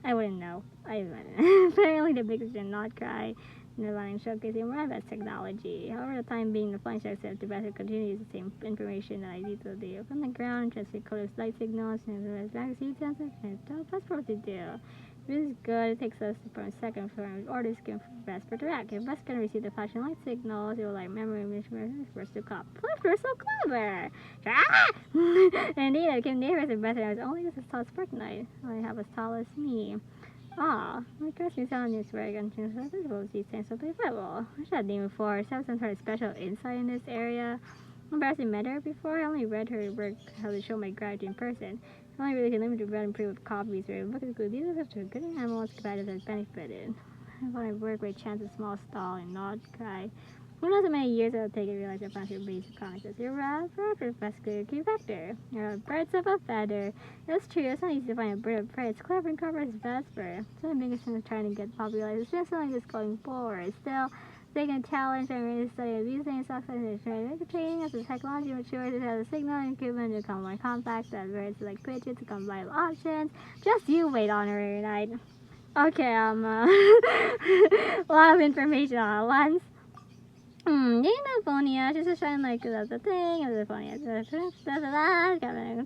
Speaker 1: I wouldn't know. I wouldn't. Apparently, the biggest did not cry. Underlying showcasing more advanced technology. However, the time being, the flying shark said to better continue use the same information that I detailed the from the ground, transmit color light signals, and as magazine sensors, and that's what to do. This is good. It takes us from a second for orders can Vesper to react. If Vesper can receive the flashing light signals, it will like memory management first to cop. We're so clever! Indeed, I came near as a better. I was only as tall as Sparknight. I have as tall as me. Ah, my cursing sound is very unchangeable. These things will be level. I should have named before. She has some sort of special insight in this area. I've embarrassing met her before. I only read her work how to show my gratitude in person. I only really can limit to read and play with copies. Very book is good. These are such good animals provided as benefited. I want to work with chance a small stall and not cry. Who knows how many years it'll take to realize I found your basic comics. You're right, Professor Key Vector. You're birds of a feather. That's true, it's not easy to find a bird of prey. It's clever and covers Vesper. It's one of the biggest things trying to get popularized. It's just something that's going forward. Still, taking a challenge and really studying these things, success and training as the technology matures, it has a signal and equipment to become more complex, that birds like widgets to become live options. Just you wait, honorary knight. Okay, a lot of information all at once. You know, Phonia, she's just trying like the thing, and the Phonia,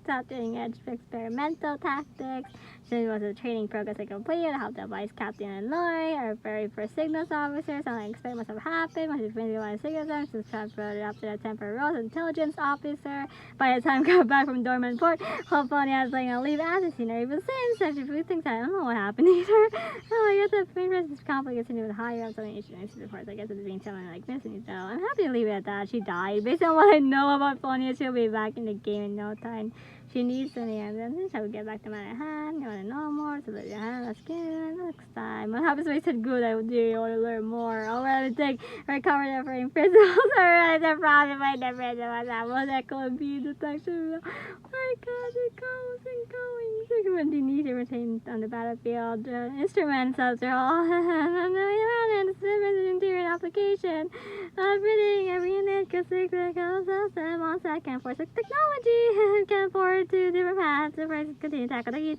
Speaker 1: top doing edge experimental tactics. She was a training progress I completed, helped the vice captain and Lori, our very first signals officer. Something I expect must have happened when she finished one signals, she's transferred up to the temporary role as intelligence officer. By the time I got back from dormant port, whole Phonia was like a leave as scenery, but since she few things I don't know what happened either. Oh, I guess the previous conflict is even higher up something issues reports. I guess it's being someone like missing, so I'm happy to leave it at that. She died. Based on what I know about Phonia, she'll be back in the game in no time. She needs some answers. I will get back to my hand. You want to know more? So that you have that's good. Next time. What happens when I said good? I would do. You want to learn more. I'll rather take recover the frame principles. Alright, the problem by the principles. I will echo be detection. My god, it goes and going. Frequently need to retain on the battlefield. Instruments after all. Interior application. Everything, every unit can stick the Mondstadt can force technology. Can afford to different paths. The first continue to tackle the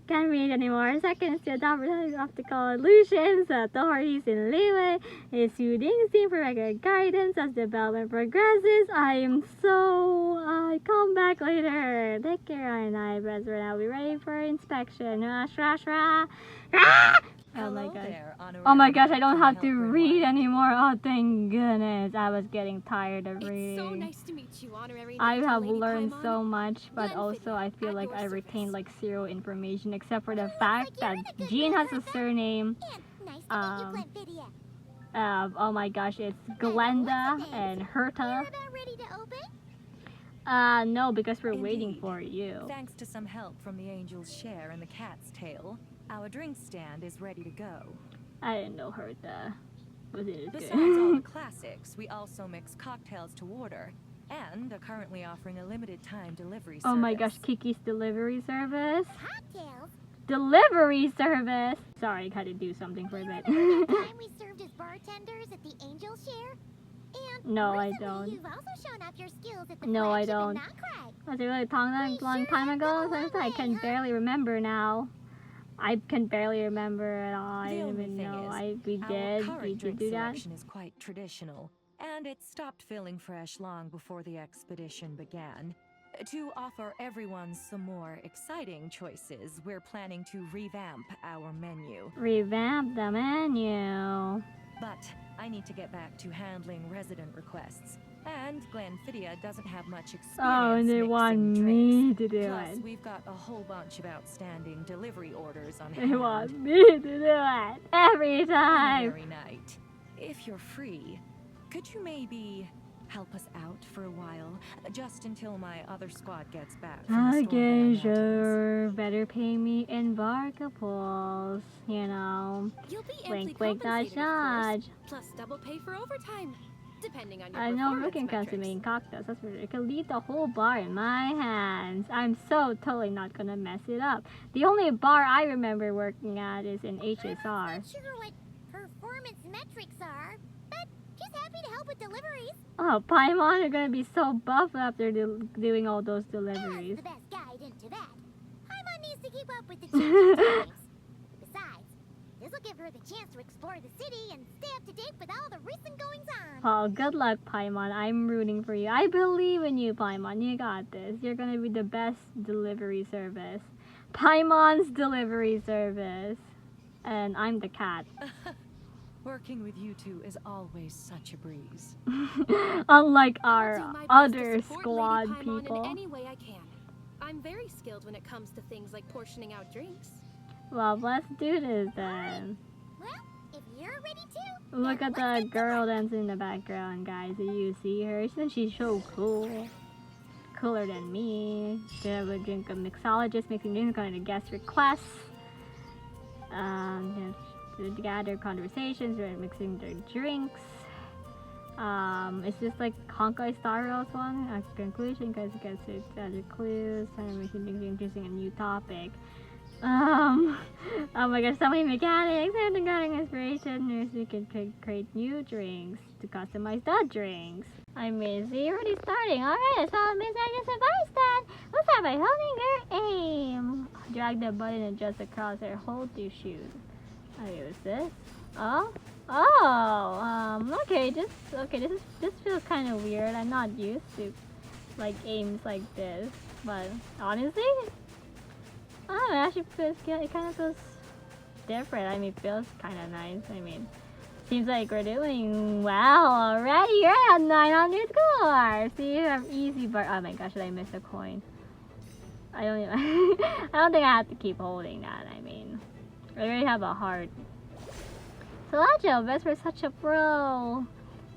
Speaker 1: can't read anymore. Second, to adopt optical illusions. Authorities in leeway. Is shooting steam for regular guidance as development progresses. I come back later. Take care, and I press right now. Be ready for inspection. Oh my gosh. Oh my gosh, I don't have to read anymore. Oh, thank goodness. I was getting tired of reading.
Speaker 6: It's so nice to meet you, honorary
Speaker 1: I have
Speaker 6: Lady
Speaker 1: learned
Speaker 6: Paimon.
Speaker 1: so much, but also I feel like I retained like zero information except for the fact that Jean has a surname.
Speaker 3: And nice to meet you, Glenfidia.
Speaker 1: Oh my gosh, it's Glenda and Herta.
Speaker 3: You're about ready to open?
Speaker 1: No, because we're waiting
Speaker 9: Indeed.
Speaker 1: for you.
Speaker 9: Thanks to some help from the angel's share and the cat's tail, our drink stand is ready to go.
Speaker 1: I didn't know Herta. But it is
Speaker 9: Besides all the
Speaker 1: good.
Speaker 9: classics, we also mix cocktails to order, and are currently offering a limited time delivery service.
Speaker 1: Oh my gosh, Kiki's delivery service.
Speaker 3: Cocktails?
Speaker 1: delivery service. Sorry, I had to do something for a bit.
Speaker 3: Remember that time we served as bartenders at the Angel's Share? And
Speaker 1: No, I
Speaker 3: recently
Speaker 1: don't.
Speaker 3: You've also shown off your skills at the
Speaker 1: No, I
Speaker 3: flagship in
Speaker 1: don't.
Speaker 3: Knockrag.
Speaker 1: Was it really long time ago? I can barely remember now. I can barely remember at all. I
Speaker 9: The
Speaker 1: didn't
Speaker 9: only
Speaker 1: even
Speaker 9: thing
Speaker 1: know.
Speaker 9: is,
Speaker 1: We
Speaker 9: our
Speaker 1: did.
Speaker 9: current
Speaker 1: We did
Speaker 9: drink
Speaker 1: do that.
Speaker 9: selection is quite traditional, and it stopped feeling fresh long before the expedition began. To offer everyone some more exciting choices, we're planning to revamp our menu.
Speaker 1: Revamp the menu.
Speaker 9: But I need to get back to handling resident requests. And Glenfiddich doesn't have much experience
Speaker 1: Oh, and they
Speaker 9: mixing
Speaker 1: want
Speaker 9: drinks.
Speaker 1: me to do
Speaker 9: Plus,
Speaker 1: it.
Speaker 9: we've got a whole bunch of outstanding delivery orders on
Speaker 1: They
Speaker 9: hand.
Speaker 1: want me to do it every
Speaker 9: On a
Speaker 1: time.
Speaker 9: merry night. If you're free, could you maybe help us out for a while? Just until my other squad gets back from the storm
Speaker 1: Okay,
Speaker 9: mountains.
Speaker 1: sure. Better pay me in Varka pools. You know.
Speaker 10: You'll be amply
Speaker 1: Wink, wink, nudge,
Speaker 10: compensated, of course,
Speaker 1: nudge.
Speaker 10: plus double pay for overtime, depending on your
Speaker 1: I know
Speaker 10: performance
Speaker 1: looking comes to
Speaker 10: metrics.
Speaker 1: main cocktails. That's for sure. I can leave the whole bar in my hands. I'm so totally not gonna mess it up. The only bar I remember working at is in
Speaker 3: I'm
Speaker 1: HSR.
Speaker 3: not sure what performance metrics are, but just happy to help with deliveries.
Speaker 1: Oh, Paimon are gonna be so buff after doing all those
Speaker 3: As
Speaker 1: deliveries.
Speaker 3: the best guide into that, Paimon needs to keep up with the changing times. Besides, this will give her the chance to explore the city and stay up to date with all the recent goings-on.
Speaker 1: Oh, good luck, Paimon. I'm rooting for you. I believe in you, Paimon. You got this. You're gonna be the best delivery service. Paimon's delivery service. And I'm the cat.
Speaker 9: Working with you two is always such a breeze.
Speaker 1: Unlike
Speaker 10: I'll
Speaker 1: our
Speaker 10: do my best
Speaker 1: other
Speaker 10: to support
Speaker 1: squad
Speaker 10: Lady Paimon
Speaker 1: people.
Speaker 10: in any way I can. I'm very skilled when it comes to things like portioning out drinks.
Speaker 1: Well, let's do this then.
Speaker 3: Well, if you're ready to,
Speaker 1: Look
Speaker 3: then
Speaker 1: at
Speaker 3: let's
Speaker 1: the
Speaker 3: get
Speaker 1: girl dancing in the background, guys. Do you see her? Isn't she so cool? Cooler than me. Should have a drink of mixologist mixing drinks according to guest requests. To gather conversations, we're mixing their drinks. It's just like Honkai Star Rails one. At conclusion, guys get to other clues. And we can be introducing a new topic. Oh my gosh, so many mechanics and the gathering inspiration. We can create new drinks to customize the drinks. I mean, see, already starting. Alright, so Miss Agnes advice then. Let's start by holding your aim. Drag the button and adjust the crosshair. Hold to shoot. I use this. Okay, this feels kind of weird. I'm not used to like aims like this, but honestly, I don't know, it actually it kind of feels different. I mean, it feels kind of nice. I mean, seems like we're doing well already. You're at 900 scores. See, you have easy bar. Oh my gosh, did I miss a coin? I don't even I don't think I have to keep holding that. I mean, I already have a heart. Solaggio, best for such a pro.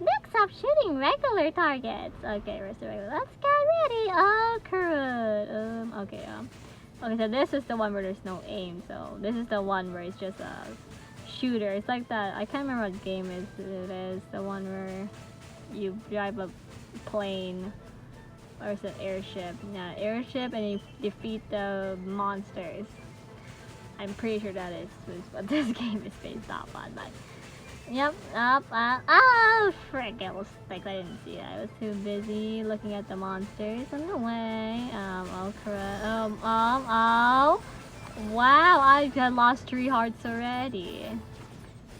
Speaker 1: Next up, shooting regular targets. Okay, we're still regular. Let's get ready. Oh, Karut. Okay, so this is the one where there's no aim. So this is the one where it's just a shooter. It's like that. I can't remember what game it is. The one where you drive a plane. Or it's an airship. Yeah, airship, and you defeat the monsters. I'm pretty sure that is what this game is based off on, but yep, oh frick, it was like I didn't see that. I was too busy looking at the monsters on the way. Wow, I had lost 3 hearts already.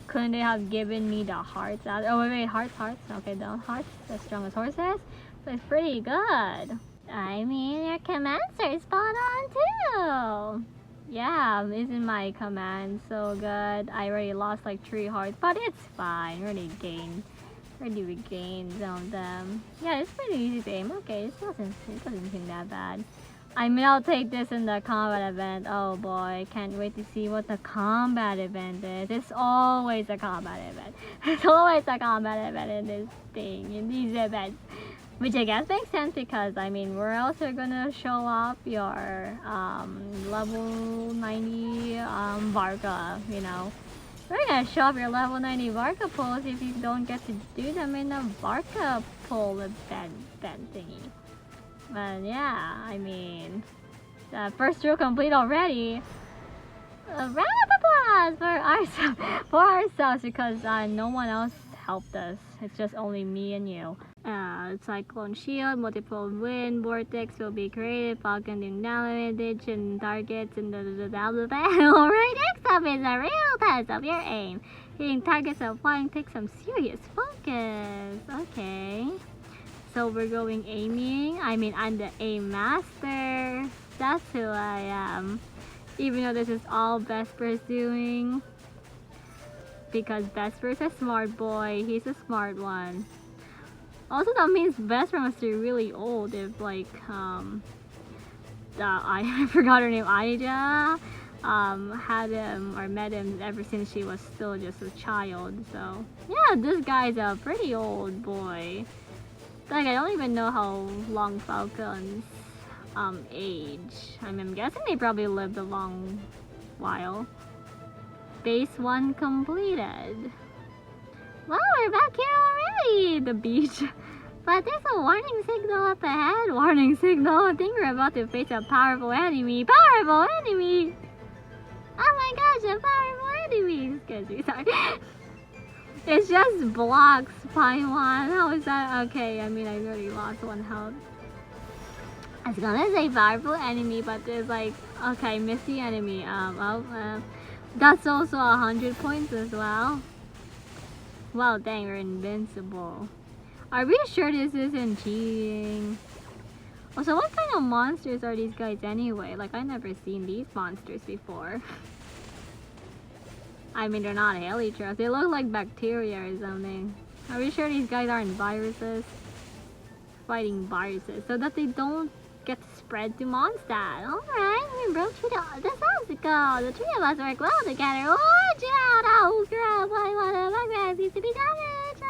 Speaker 1: Couldn't they have given me the hearts out? Oh wait, hearts. Okay, the hearts as strong as horses. So it's pretty good. I mean, your commands are spot on too. Yeah, isn't my command so good? I already lost like 3 hearts, but it's fine. Already regained some of them. Yeah, it's pretty easy to aim. Okay, it doesn't seem that bad. I mean, I'll take this in the combat event. Oh boy, can't wait to see what the combat event is. It's always a combat event. It's always a combat event in this thing, in these events. Which I guess makes sense because, I mean, we're also gonna show off your level 90 Varka, you know. We're gonna show off your level 90 Varka pulls if you don't get to do them in a Varka pull event thingy. But yeah, I mean, first drill complete already. A round of applause for ourselves because no one else helped us. It's just only me and you. Cyclone Shield, multiple wind vortex will be created, falcon damage and targets and Alright, next up is a real test of your aim. Hitting targets while flying takes some serious focus. Okay. So we're going aiming. I mean, I'm the aim master. That's who I am. Even though this is all Vesper's doing. Because Vesper's a smart boy. He's a smart one. Also, that means Vesper must be really old if, like, I forgot her name, Aida, had him or met him ever since she was still just a child. So, yeah, this guy's a pretty old boy. Like, I don't even know how long Falcon's age. I mean, I'm guessing they probably lived a long while. Base 1 completed. Wow, we're back here already! The beach. But there's a warning signal up ahead. Warning signal. I think we're about to face a powerful enemy. Powerful enemy! Oh my gosh, a powerful enemy! Excuse me, sorry. It just blocks Paimon. How is that? Okay, I mean, I already lost 1 health. I was gonna say powerful enemy, but there's like, okay, miss the enemy. That's also 100 points as well. Wow, dang, we're invincible. Are we sure this isn't cheating? Also, what kind of monsters are these guys anyway? Like, I've never seen these monsters before. I mean, they're not Helios. They look like bacteria or something. Are we sure these guys aren't viruses? Fighting viruses so that they don't get spread to Mondstadt. Alright, we broke through this obstacle. The 3 of us work well together. Watch out! Oh crap, my grass needs to be damaged.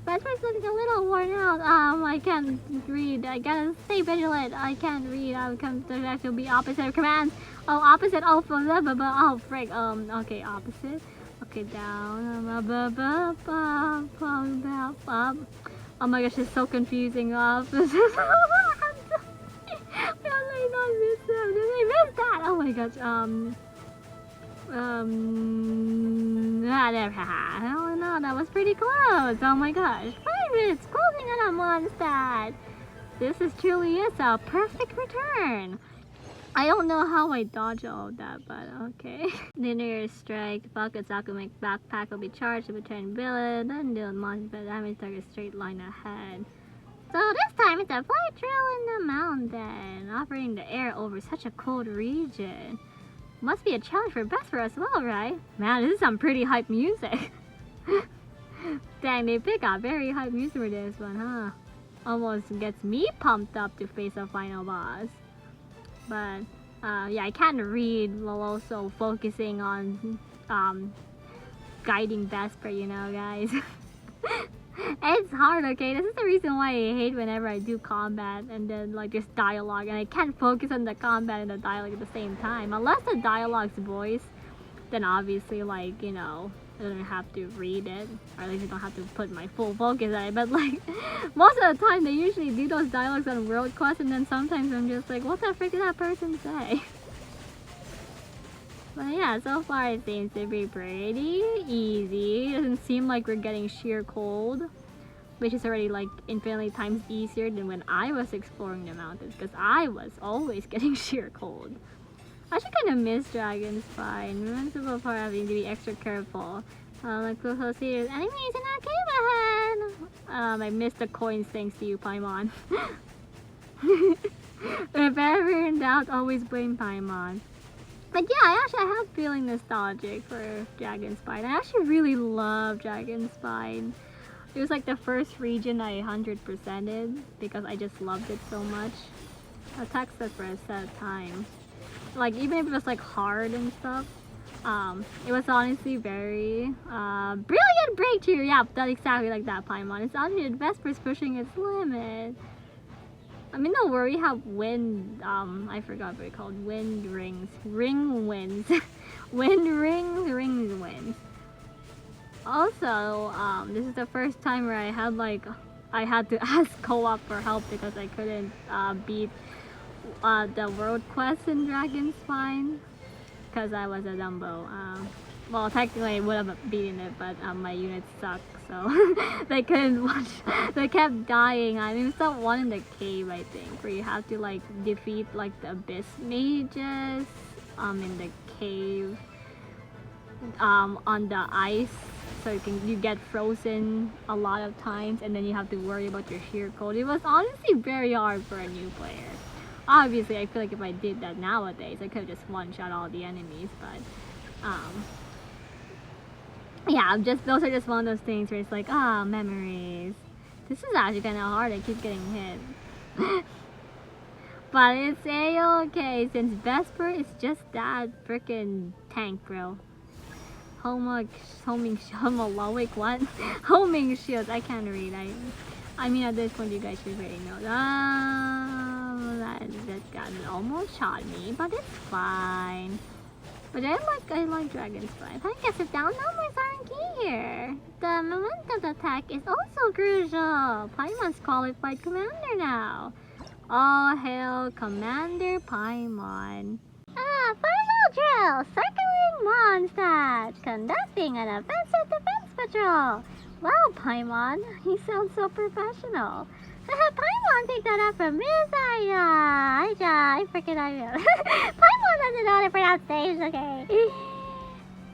Speaker 1: Vesper's looking a little worn out. I can't read. I gotta stay vigilant. I can't read. I'll come to actually be opposite of commands. Oh, opposite. Oh, oh, frick. Okay, opposite. Okay, down. Oh my gosh, it's so confusing. This is Did I miss that? Oh my gosh. Oh no, that was pretty close. Oh my gosh. Pirates closing in on Mondstadt. This is truly is a perfect return. I don't know how I dodged all of that, but okay. Linear strike. The pocket Sakumic backpack will be charged to return Byleth. Then deal monster damage target straight line ahead. So this time it's a flight trail in the mountain, operating the air over such a cold region. Must be a challenge for Vesper as well, right? Man, this is some pretty hype music. Dang, they pick up very hype music for this one, huh? Almost gets me pumped up to face a final boss. But yeah, I can't read while also focusing on guiding Vesper, you know, guys. It's hard, okay? This is the reason why I hate whenever I do combat and then like this dialogue and I can't focus on the combat and the dialogue at the same time. Unless the dialogue's voiced, then obviously, like, you know, I don't have to read it, or at least I don't have to put my full focus on it. But like, most of the time they usually do those dialogues on World Quest, and then sometimes I'm just like, what the frick did that person say? But yeah, so far it seems to be pretty easy. It doesn't seem like we're getting sheer cold, which is already like infinitely times easier than when I was exploring the mountains, because I was always getting sheer cold. I actually kind of miss Dragon's Spine. Invincible for having to be extra careful. Like close here, enemies in our cave ahead. I missed the coins thanks to you, Paimon. If ever in doubt, always blame Paimon. But yeah, I have feeling nostalgic for Dragon's Spine. I actually really love Dragon's Spine. It was like the first region I 100%ed because I just loved it so much. Attacks that for a set time. Like, even if it was like hard and stuff, it was honestly very brilliant breakthrough. Yeah, that's exactly like that, Paimon. It's honestly Vesper's pushing its limit. I mean, don't worry, we have wind, I forgot what it's called, wind rings, ring winds, wind rings, ring winds. Also, this is the first time where I had to ask co-op for help because I couldn't beat the world quest in Dragon's Spine. because I was a Dumbo. Well, technically I would have beaten it, but my units suck, so they couldn't watch. They kept dying. I mean, it's that one in the cave, I think, where you have to like defeat like the abyss mages in the cave on the ice, so you get frozen a lot of times, and then you have to worry about your sheer code. It was honestly very hard for a new player. Obviously, I feel like if I did that nowadays, I could have just one-shot all the enemies, but yeah, those are just one of those things where it's like, memories. This is actually kind of hard. I keep getting hit. But it's a-okay, since Vesper is just that freaking tank, bro. Homing shield. I can't read. I mean, at this point, you guys should already know. That guy almost shot me, but it's fine. But I like Dragonfly. I guess if down numbers aren't key here. The momentum attack is also crucial. Paimon's qualified commander now. All hail Commander Paimon. Final drill! Circling Mondstadt! Conducting an offensive defense patrol! Wow, Paimon, he sounds so professional. Paimon picked that up from Miss Aya. I freaking Aya. Paimon doesn't know how to pronounce names, okay?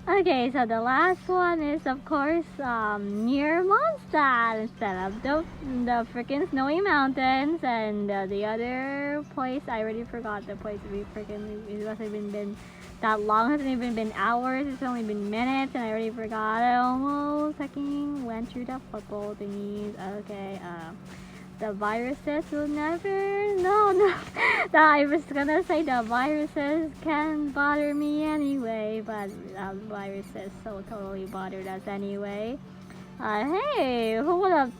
Speaker 1: Okay, so the last one is, of course, near Mondstadt instead of the freaking snowy mountains, and the other place, I already forgot the place. It hasn't been that long, it hasn't even been hours, it's only been minutes, and I already forgot it almost. Fucking went through the football thingies. Okay, the viruses will never, no, I was gonna say the viruses can bother me anyway, but viruses so totally bothered us anyway. Hey, who would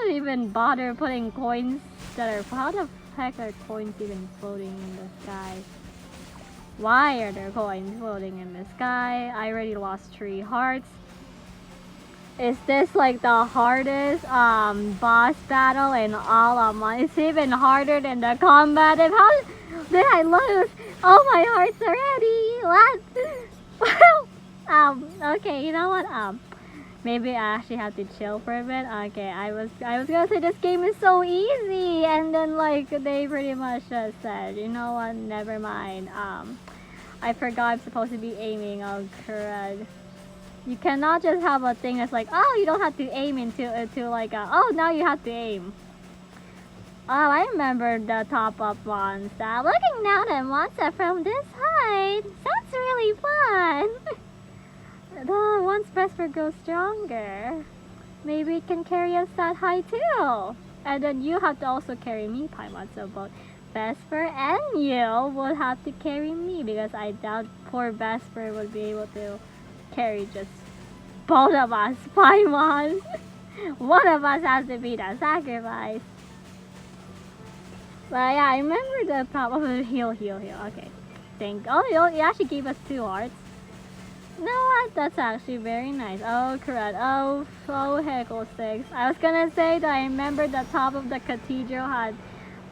Speaker 1: even bother putting coins that are, how the heck are coins even floating in the sky? Why are there coins floating in the sky? I already lost 3 hearts. Is this like the hardest boss battle in all of mine? It's even harder than the combative. How did I lose all my hearts already? What? Okay, you know what? Maybe I actually have to chill for a bit. Okay, I was gonna say this game is so easy, and then like they pretty much just said, you know what? Never mind. I forgot I'm supposed to be aiming. Oh crud. You cannot just have a thing that's like, oh, you don't have to aim into like oh, now you have to aim. Oh, I remember the top-up Mondstadt. Looking down at Mondstadt from this height sounds really fun. Once Vesper grows stronger, maybe it can carry us that high too. And then you have to also carry me, Paimon. So both Vesper and you will have to carry me, because I doubt poor Vesper would be able to carry just both of us, Paimon. One of us has to be the sacrifice. But yeah, I remember the problem. Heal. Okay. Oh, you actually gave us 2 hearts. You know what? That's actually very nice. Oh, crud. Oh, heckle sticks. I was gonna say that I remember the top of the cathedral had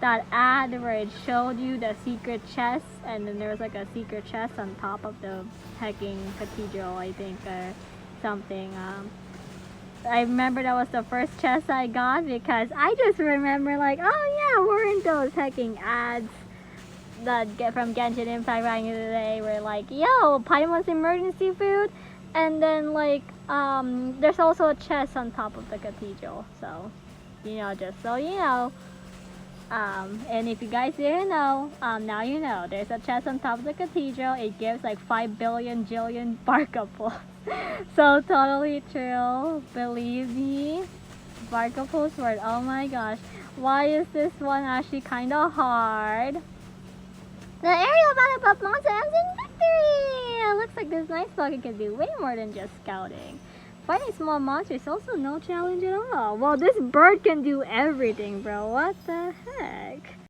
Speaker 1: that ad where it showed you the secret chest, and then there was like a secret chest on top of the hecking cathedral, I think, or something. I remember that was the first chest I got, because I just remember like, oh yeah, weren't those hecking ads that get from Genshin Impact back in the day where like, yo, Paimon's emergency food, and then like there's also a chest on top of the cathedral, so you know, just so you know. And if you guys didn't know, now you know. There's a chest on top of the cathedral. It gives like 5 billion jillion Varka pulls. So totally true. Believe me. Varka pulls word. Oh my gosh. Why is this one actually kind of hard? The aerial battle of Mondstadt ends in victory! It looks like this nice bucket can do way more than just scouting. Fighting small monsters is also no challenge at all. Well, this bird can do everything, bro. What the heck?